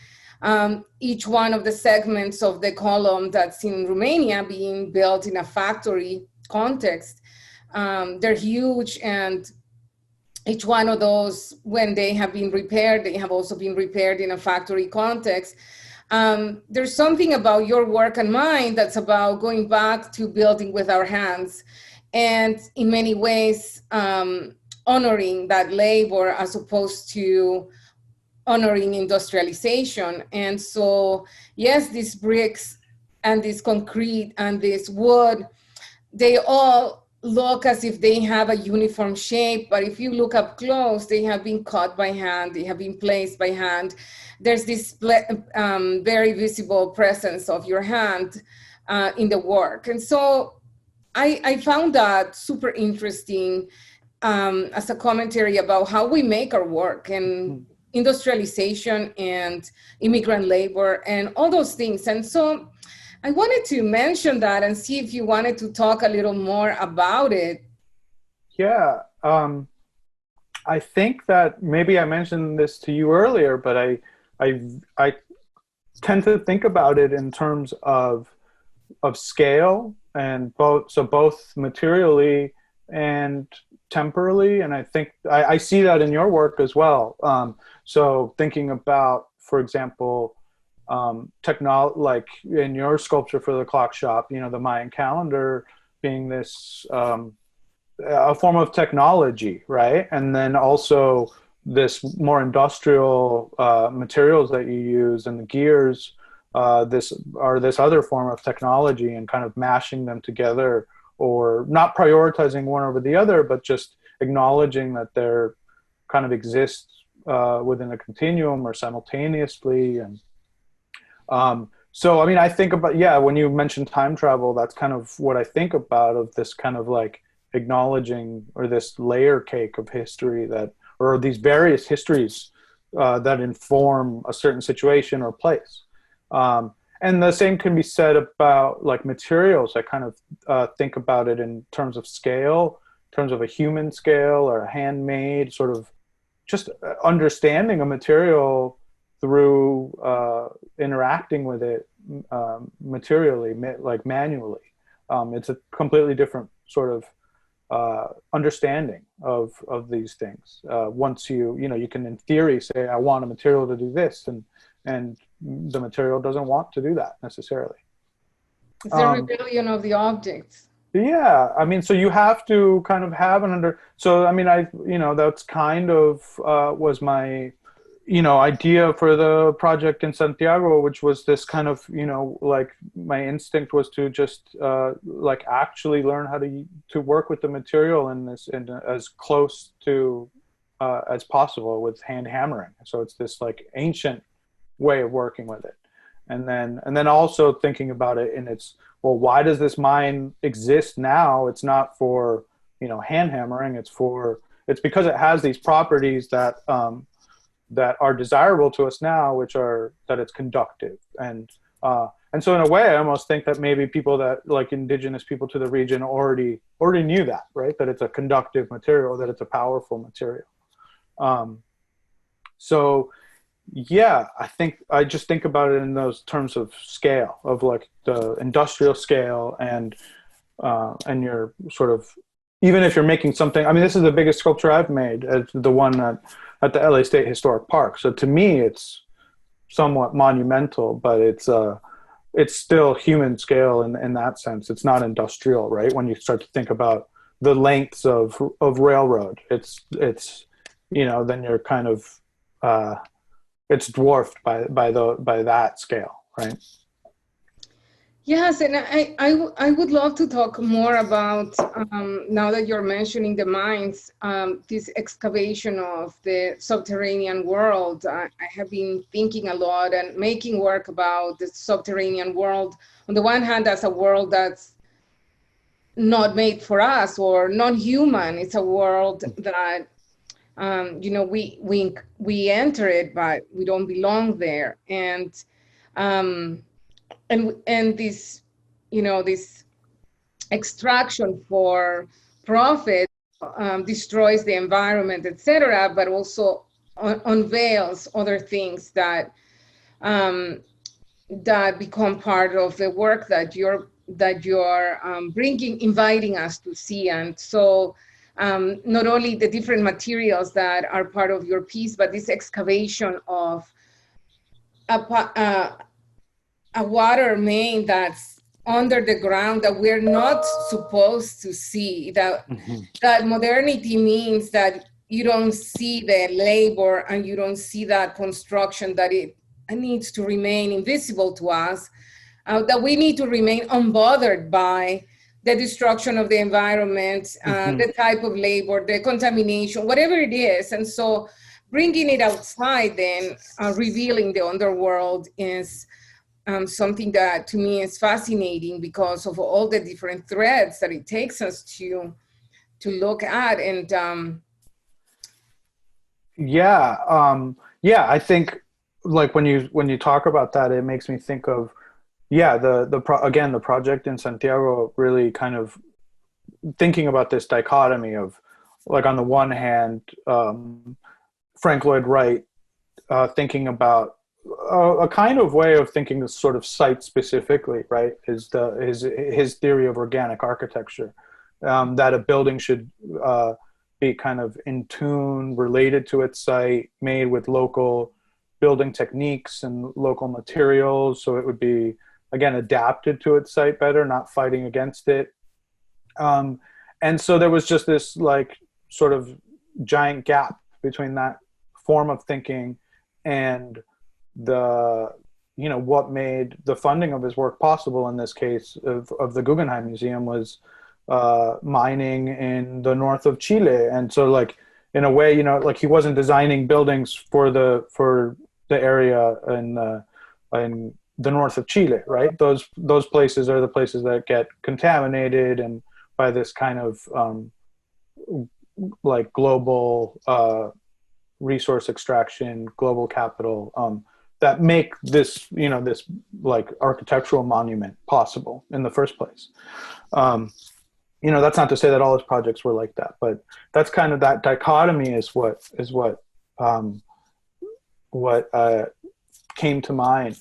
each one of the segments of the column that's in Romania being built in a factory context. They're huge, and each one of those, when they have been repaired, they have also been repaired in a factory context. There's something about your work and mine that's about going back to building with our hands, and in many ways honoring that labor, as opposed to honoring industrialization. And so, yes, these bricks and this concrete and this wood, they all look as if they have a uniform shape, but if you look up close, they have been cut by hand, they have been placed by hand. There's this very visible presence of your hand in the work. And so I found that super interesting as a commentary about how we make our work and industrialization and immigrant labor and all those things. And so I wanted to mention that and see if you wanted to talk a little more about it. Yeah, I think that maybe I mentioned this to you earlier, but I tend to think about it in terms of scale, and both materially and temporally, and I think I see that in your work as well. So thinking about, for example, like in your sculpture for the Clockshop, you know, the Mayan calendar being this a form of technology, right? And then also this more industrial materials that you use and the gears, this other form of technology, and kind of mashing them together, or not prioritizing one over the other, but just acknowledging that they're kind of exist within a continuum or simultaneously. And so, I mean, I think about, when you mention time travel, that's kind of what I think about, of this kind of like acknowledging, or this layer cake of history that, or these various histories that inform a certain situation or place. And the same can be said about like materials. I kind of think about it in terms of scale, in terms of a human scale or a handmade, sort of just understanding a material through interacting with it materially, like manually. It's a completely different sort of understanding of these things. Once you can in theory say, I want a material to do this, and the material doesn't want to do that necessarily. It's the rebellion of the objects. Yeah, I mean, so you have to kind of have so I mean, that's kind of was my, idea for the project in Santiago, which was this kind of, like my instinct was to just like actually learn how to work with the material in as close to as possible with hand hammering. So it's this like ancient way of working with it. And then also thinking about it in its, well, why does this mine exist now? It's not for, hand hammering. It's because it has these properties that are desirable to us now, which are that it's conductive. And so in a way, I almost think that maybe people that, like indigenous people to the region, already knew that, right? That it's a conductive material, that it's a powerful material. So yeah, I just think about it in those terms of scale, of like the industrial scale, and you're sort of, even if you're making something, I mean, this is the biggest sculpture I've made, the one at the LA State Historic Park. So to me, it's somewhat monumental, but it's still human scale in that sense. It's not industrial, right? When you start to think about the lengths of railroad, it's then you're kind of it's dwarfed by that scale, right? Yes, and I would love to talk more about, now that you're mentioning the mines, this excavation of the subterranean world. I have been thinking a lot and making work about the subterranean world. On the one hand, as a world that's not made for us or non-human. It's a world that we enter it, but we don't belong there. And this, this extraction for profit destroys the environment, etc., but also unveils other things that become part of the work that you're inviting us to see. And so not only the different materials that are part of your piece, but this excavation of a water main that's under the ground that we're not supposed to see. That modernity means that you don't see the labor and you don't see that construction that it needs to remain invisible to us, that we need to remain unbothered by the destruction of the environment, the type of labor, the contamination, whatever it is. And so bringing it outside then, revealing the underworld is something that to me is fascinating because of all the different threads that it takes us to look at. And I think like when you talk about that, it makes me think of the project in Santiago, really kind of thinking about this dichotomy of, like, on the one hand, Frank Lloyd Wright thinking about a kind of way of thinking this sort of site specifically, right? His theory of organic architecture, that a building should be kind of in tune, related to its site, made with local building techniques and local materials, so it would be, again, adapted to its site better, not fighting against it. And so there was just this, like, sort of giant gap between that form of thinking and what made the funding of his work possible in this case of the Guggenheim Museum was mining in the north of Chile. And so, like, in a way, like, he wasn't designing buildings for the area in the north of Chile, right? Those places are the places that get contaminated and by this kind of like global resource extraction, global capital, that make this, this, like, architectural monument possible in the first place. That's not to say that all his projects were like that, but that's kind of, that dichotomy is what came to mind,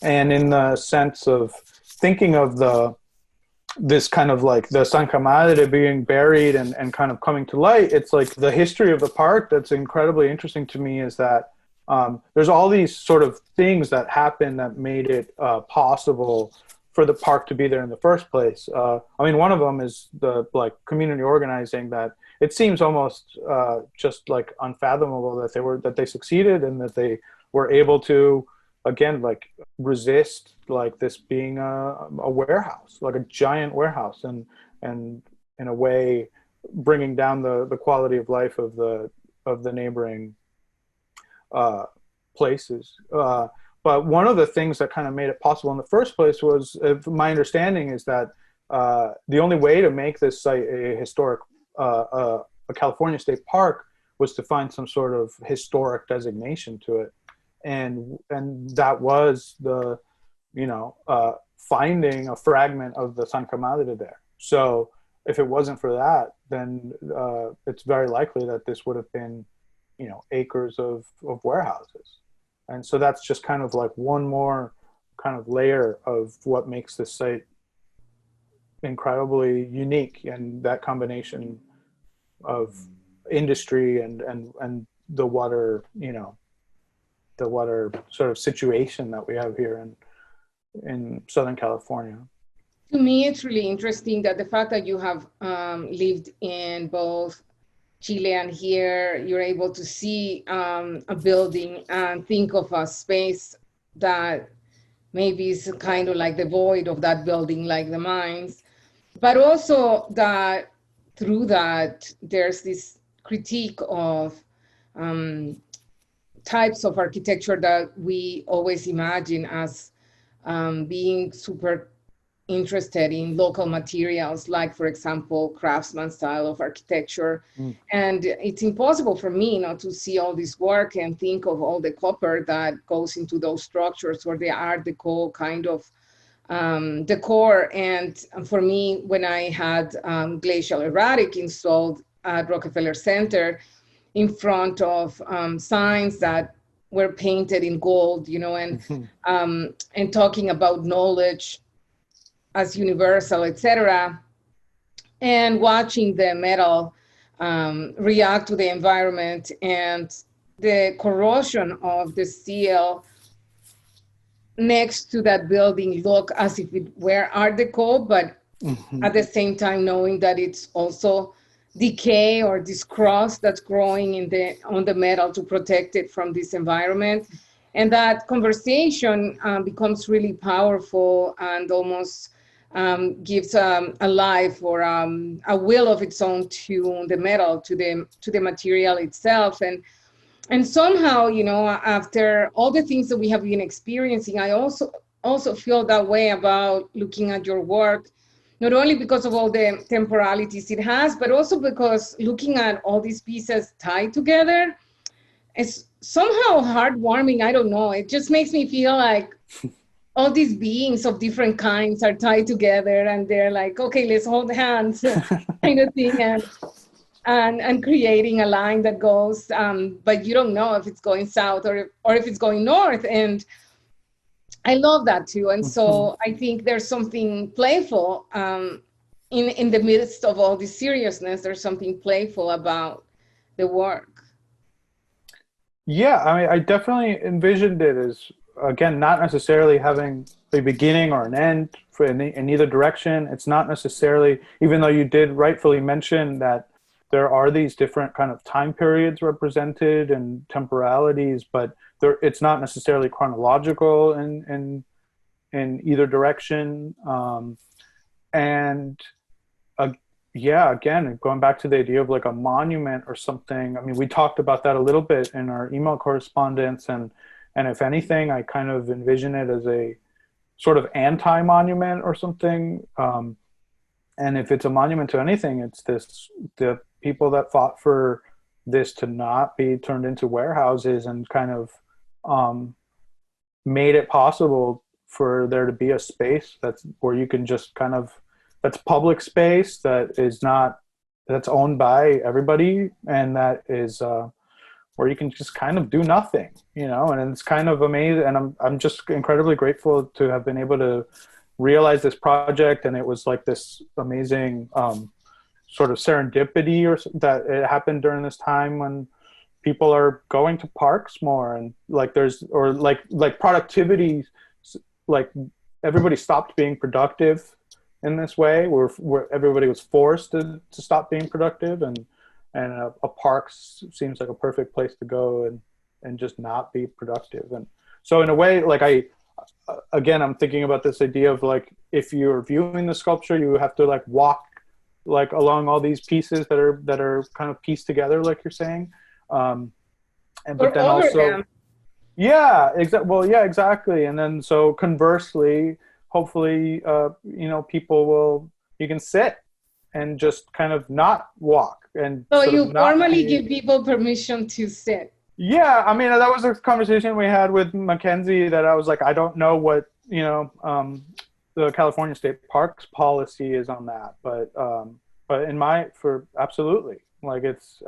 and in the sense of thinking of this kind of, like, the Santa Madre being buried and kind of coming to light. It's like the history of the park that's incredibly interesting to me is that there's all these sort of things that happened that made it possible for the park to be there in the first place. I mean, one of them is the, like, community organizing, that it seems almost just, like, unfathomable that they succeeded and that they were able to, again, like, resist, like, this being a warehouse, like a giant warehouse, and in a way bringing down the quality of life of the neighboring places. But one of the things that kind of made it possible in the first place was, my understanding is that the only way to make this site a historic, a California state park, was to find some sort of historic designation to it. And that was the, finding a fragment of the Santa Madre there. So if it wasn't for that, then it's very likely that this would have been, acres of warehouses. And so that's just kind of like one more kind of layer of what makes this site incredibly unique, and that combination of industry and the water, the water sort of situation that we have here in Southern California. To me, it's really interesting that the fact that you have lived in both Chile and here, you're able to see a building and think of a space that maybe is kind of like the void of that building, like the mines, but also that through that, there's this critique of types of architecture that we always imagine as being super interested in local materials, like, for example, craftsman style of architecture. And it's impossible for me not to see all this work and think of all the copper that goes into those structures, or the Art Deco kind of decor. And for me, when I had glacial erratic installed at Rockefeller Center in front of signs that were painted in gold, and talking about knowledge as universal, etc., and watching the metal react to the environment and the corrosion of the steel next to that building look as if it were Art Deco, but at the same time knowing that it's also decay or this crust that's growing on the metal to protect it from this environment. And that conversation becomes really powerful and almost gives a life or a will of its own to the metal, to the material itself. And somehow, after all the things that we have been experiencing, I also feel that way about looking at your work, not only because of all the temporalities it has, but also because looking at all these pieces tied together is somehow heartwarming. I don't know. It just makes me feel like all these beings of different kinds are tied together and they're like, okay, let's hold hands kind of thing. And creating a line that goes, but you don't know if it's going south or if it's going north. And I love that too. And so I think there's something playful in the midst of all this seriousness. There's something playful about the work. Yeah, I mean, I definitely envisioned it as, again, not necessarily having a beginning or an end in either direction. It's not necessarily, even though you did rightfully mention that there are these different kind of time periods represented and temporalities, but it's not necessarily chronological in either direction. Yeah, again, going back to the idea of like a monument or something. I mean, we talked about that a little bit in our email correspondence, and if anything, I kind of envision it as a sort of anti-monument or something. And if it's a monument to anything, it's the people that fought for this to not be turned into warehouses and kind of made it possible for there to be a space that's where you can just kind of, that's public space that's owned by everybody, and that is where you can just kind of do nothing, and it's kind of amazing. And I'm just incredibly grateful to have been able to realize this project. And it was like this amazing sort of serendipity that it happened during this time when people are going to parks more, and like like productivity, like everybody stopped being productive in this way, where everybody was forced to stop being productive, and a park seems like a perfect place to go and just not be productive. And so in a way, like I'm thinking about this idea of like, if you're viewing the sculpture, you have to like walk like along all these pieces that are kind of pieced together, like you're saying. But then also, yeah, exactly. And then so conversely, hopefully, you can sit and just kind of not walk. And so you formally give people permission to sit. Yeah, I mean, that was a conversation we had with Mackenzie, that I was like, I don't know what, the California State Parks policy is on that, but absolutely, like it's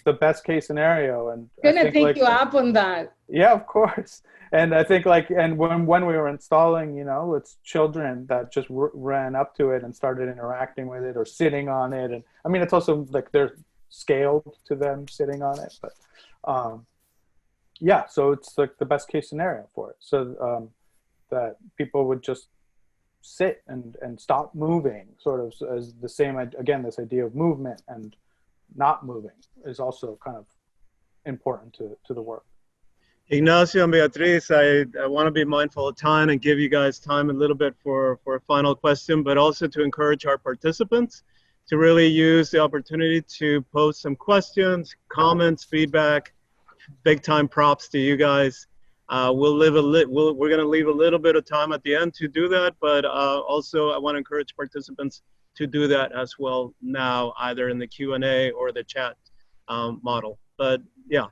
the best case scenario. And I'm gonna take you up on that. Yeah, of course. And I think and when we were installing, it's children that just ran up to it and started interacting with it or sitting on it. And I mean, it's also like they're scaled to them sitting on it, but so it's like the best case scenario for it. So that people would just sit and stop moving, sort of as the same, again, this idea of movement and not moving is also kind of important to the work. Ignacio and Beatriz, I want to be mindful of time and give you guys time a little bit for a final question, but also to encourage our participants to really use the opportunity to post some questions, comments, feedback. Big time props to you guys. We're going to leave a little bit of time at the end to do that, but also I want to encourage participants to do that as well now, either in the Q&A or the chat model. But yeah,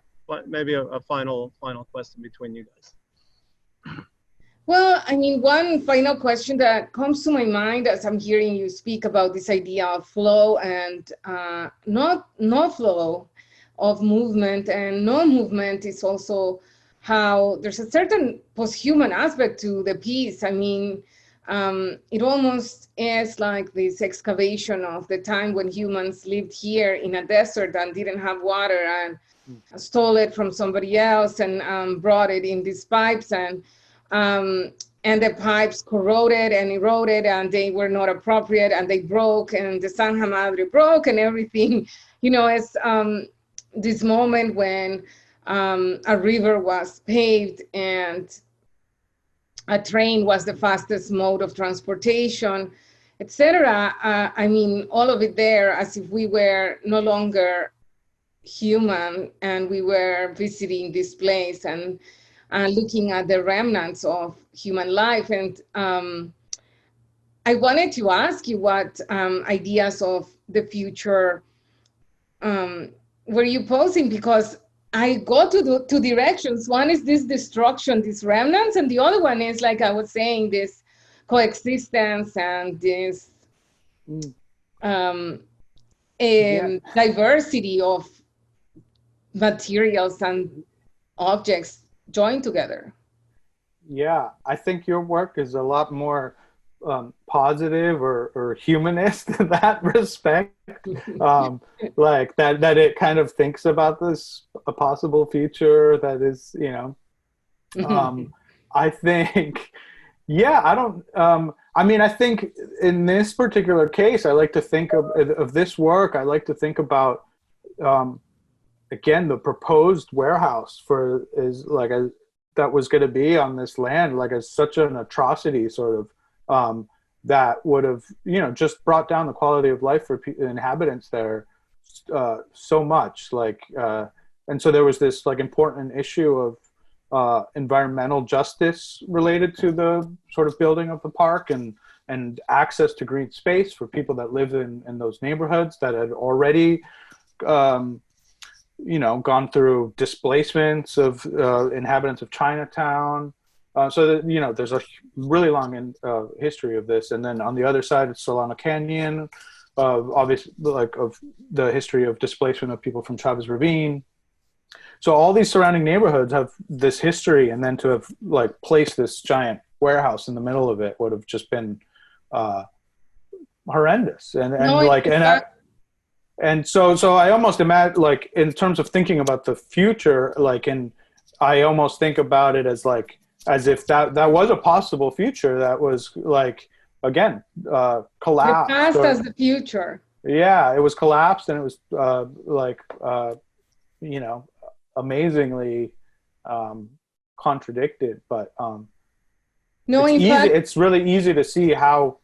maybe a final question between you guys. Well, I mean, one final question that comes to my mind as I'm hearing you speak about this idea of flow and no flow of movement and non-movement is also how there's a certain post-human aspect to the piece. I mean, it almost is like this excavation of the time when humans lived here in a desert and didn't have water and stole it from somebody else and brought it in these pipes. And and the pipes corroded and eroded, and they were not appropriate, and they broke, and the Santa Madre broke, and everything. It's this moment when a river was paved and a train was the fastest mode of transportation, etc. I mean, all of it there as if we were no longer human and we were visiting this place and looking at the remnants of human life. And I wanted to ask you what ideas of the future were you posing, because I go to two directions. One is this destruction, these remnants, and the other one is, like I was saying, this coexistence and this diversity of materials and objects joined together. Yeah, I think your work is a lot more positive or humanist in that respect. Like that it kind of thinks about this a possible future that is, I think, yeah, I don't, I mean, I think in this particular case, I like to think of this work, I like to think about, again, the proposed warehouse that was going to be on this land, like as such an atrocity sort of, that would have, just brought down the quality of life for inhabitants there so much. And so there was this important issue of environmental justice related to the sort of building of the park and access to green space for people that live in those neighborhoods that had already, gone through displacements of inhabitants of Chinatown. So that, there's a really long history of this. And then on the other side, it's Solano Canyon, obviously, of the history of displacement of people from Chavez Ravine. So all these surrounding neighborhoods have this history, and then to have placed this giant warehouse in the middle of it would have just been horrendous. And so I almost imagine, in terms of thinking about the future, I almost think about it as if that was a possible future that was again collapsed. The past as the future. Yeah, it was collapsed, and it was amazingly contradicted. But no, it's really easy to see how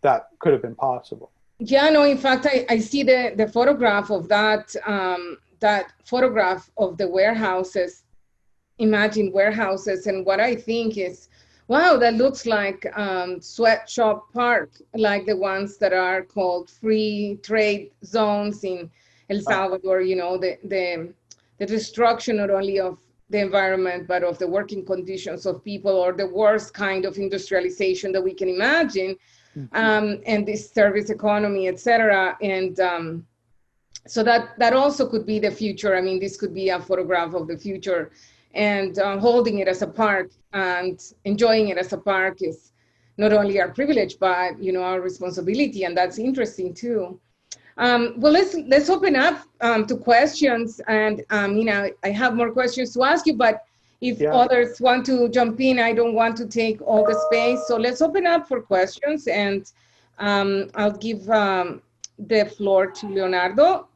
that could have been possible. Yeah, no, in fact, I see the photograph of that photograph of the warehouses, imagined warehouses, and what I think is, wow, that looks like sweatshop park, like the ones that are called free trade zones in El Salvador. The destruction not only of the environment, but of the working conditions of people, or the worst kind of industrialization that we can imagine. And this service economy, etc. And so that also could be the future. I mean, this could be a photograph of the future, and holding it as a park and enjoying it as a park is not only our privilege, but our responsibility, and that's interesting too. Well, let's open up to questions, and I have more questions to ask you, but if others want to jump in, I don't want to take all the space. So let's open up for questions, and I'll give the floor to Leonardo.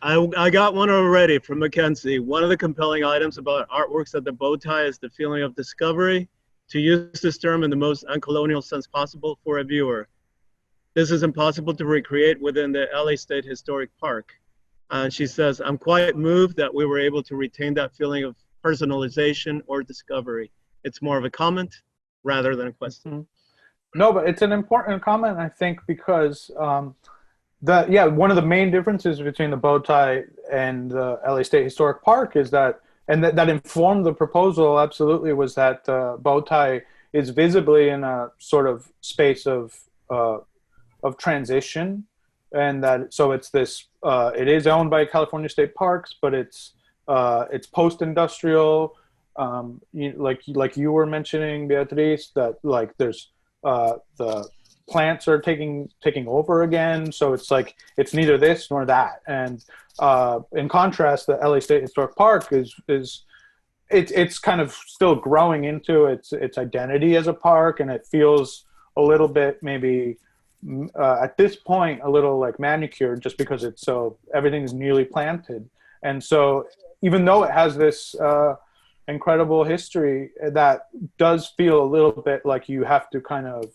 I got one already from Mackenzie. One of the compelling items about artworks at the bow tie is the feeling of discovery, to use this term in the most uncolonial sense possible for a viewer. This is impossible to recreate within the LA State Historic Park. She says, I'm quite moved that we were able to retain that feeling of personalization or discovery. It's more of a comment rather than a question. No, but it's an important comment, I think, because one of the main differences between the bow tie and the LA State Historic Park is that, and that informed the proposal absolutely, was that bow tie is visibly in a sort of space of transition. And that, so it's this, it is owned by California State Parks, but it's post-industrial, like you were mentioning, Beatriz, that there's the plants are taking over again. So it's neither this nor that. And in contrast, the LA State Historic Park is it's kind of still growing into its identity as a park, and it feels a little bit maybe at this point a little like manicured, just because it's so everything's newly planted. And so even though it has this incredible history, that does feel a little bit like you have to kind of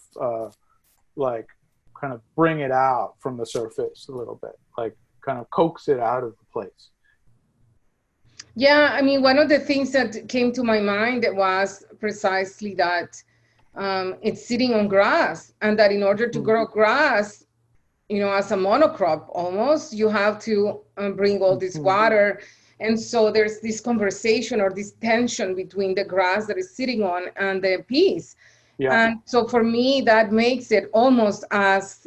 bring it out from the surface a little bit, like kind of coax it out of the place. Yeah, I mean, one of the things that came to my mind was precisely that it's sitting on grass, and that in order to grow grass, you know, as a monocrop almost, you have to bring all this water. And so there's this conversation or this tension between the grass that is sitting on and the piece. Yeah. And so for me, that makes it almost as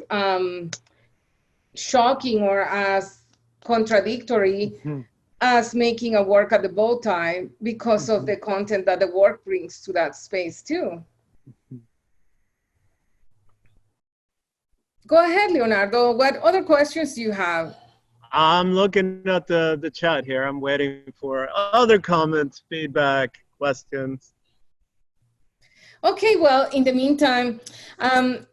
shocking or as contradictory as making a work at the bow tie, because of the content that the work brings to that space too. Go ahead, Leonardo. What other questions do you have? I'm looking at the chat here. I'm waiting for other comments, feedback, questions. Okay, well, in the meantime,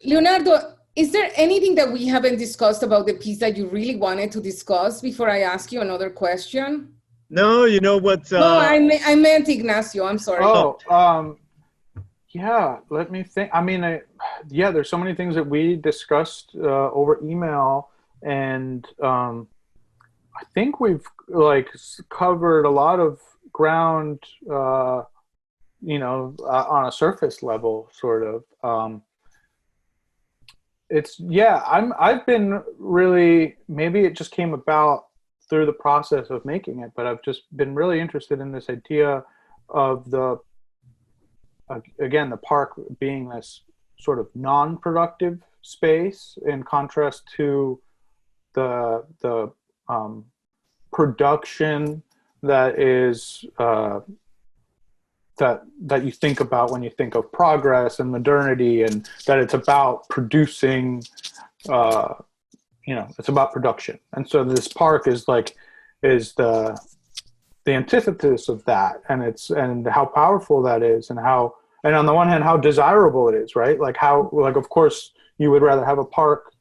Leonardo, is there anything that we haven't discussed about the piece that you really wanted to discuss before I ask you another question? No, you know what? No, I meant Ignacio. I'm sorry. Oh, yeah, let me think. I mean, yeah, there's so many things that we discussed over email, and I think we've covered a lot of ground, you know, on a surface level, sort of. I've been really, maybe it just came about through the process of making it, but I've just been really interested in this idea of again, the park being this sort of non-productive space in contrast to the production that is that you think about when you think of progress and modernity, and that it's about producing, you know, it's about production. And so this park is the antithesis of that, and how powerful that is, and on the one hand how desirable it is, right? Like of course you would rather have a park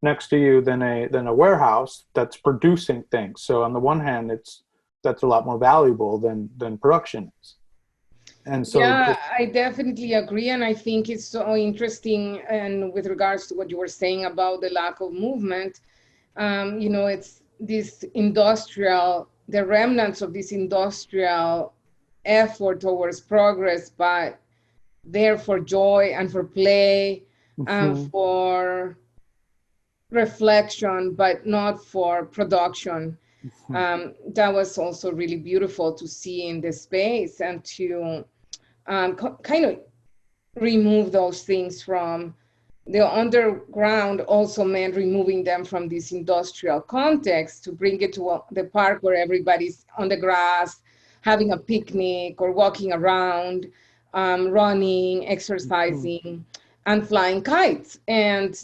next to you than a warehouse that's producing things. So on the one hand that's a lot more valuable than production is. And so yeah, I definitely agree, and I think it's so interesting. And with regards to what you were saying about the lack of movement, you know, it's this the remnants of this industrial effort towards progress, but there for joy and for play and for reflection, but not for production. That was also really beautiful to see in the space, and to kind of remove those things from the underground also meant removing them from this industrial context to bring it to the park where everybody's on the grass, having a picnic or walking around, running, exercising, and flying kites. And,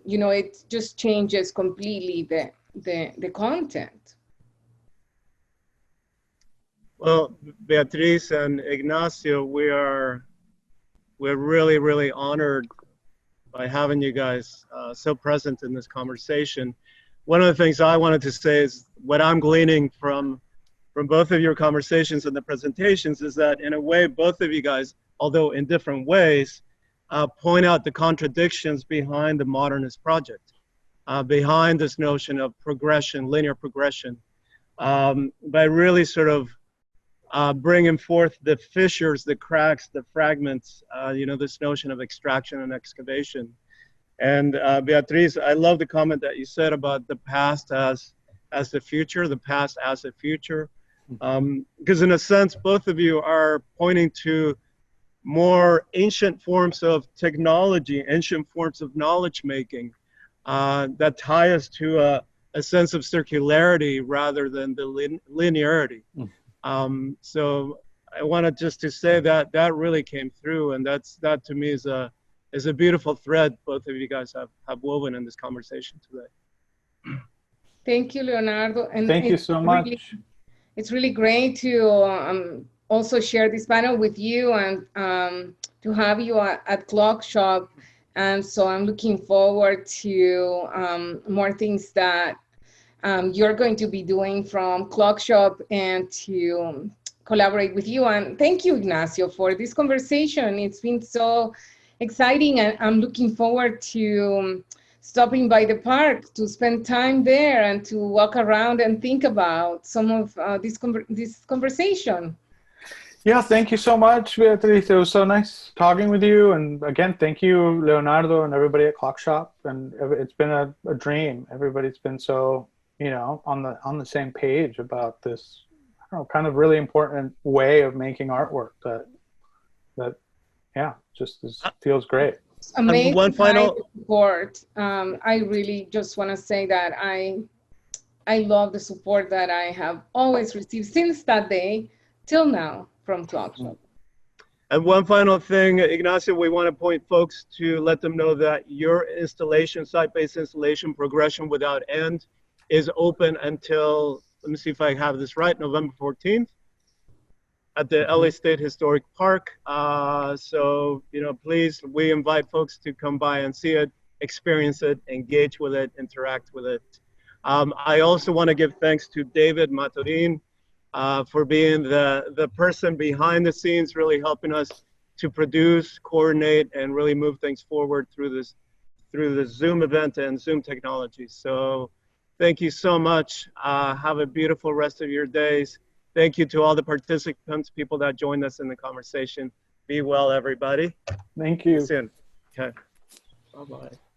you know, it just changes completely the content. Well, Beatriz and Ignacio, we're really, really honored by having you guys so present in this conversation. One of the things I wanted to say is what I'm gleaning from both of your conversations and the presentations is that in a way, both of you guys, although in different ways, point out the contradictions behind the modernist project, behind this notion of progression, linear progression, by really sort of bringing forth the fissures, the cracks, the fragments, you know, this notion of extraction and excavation. And Beatriz, I love the comment that you said about the past as the future, the past as a future. Because in a sense, both of you are pointing to more ancient forms of technology, ancient forms of knowledge making that tie us to a sense of circularity rather than the linearity. So I wanted just to say that that really came through, and that to me is a beautiful thread both of you guys have woven in this conversation today. Thank you, Leonardo. And thank you so much. It's really great to also share this panel with you and to have you at Clockshop. And so I'm looking forward to more things that you're going to be doing from Clockshop and to collaborate with you. And thank you, Ignacio, for this conversation. It's been so exciting, and I'm looking forward to stopping by the park to spend time there and to walk around and think about some of this conversation. Yeah, thank you so much, Beatriz. It was so nice talking with you. And again, thank you, Leonardo, and everybody at Clockshop. And it's been a dream. Everybody's been so, you know, on the same page about this, I don't know, kind of really important way of making artwork that yeah, feels great. Amazing. One final support. I really just want to say that I love the support that I have always received since that day till now from Clockshop. And one final thing, Ignacio, we want to point folks to let them know that your installation, site-based installation, Progression Without End, is open until, let me see if I have this right, November 14th at the LA State Historic Park. So, you know, please, we invite folks to come by and see it, experience it, engage with it, interact with it. I also want to give thanks to David Maturin for being the person behind the scenes, really helping us to produce, coordinate, and really move things forward through the Zoom event and Zoom technology. So thank you so much. Have a beautiful rest of your days. Thank you to all the participants, people that joined us in the conversation. Be well, everybody. Thank you. See you soon. Okay. Bye-bye.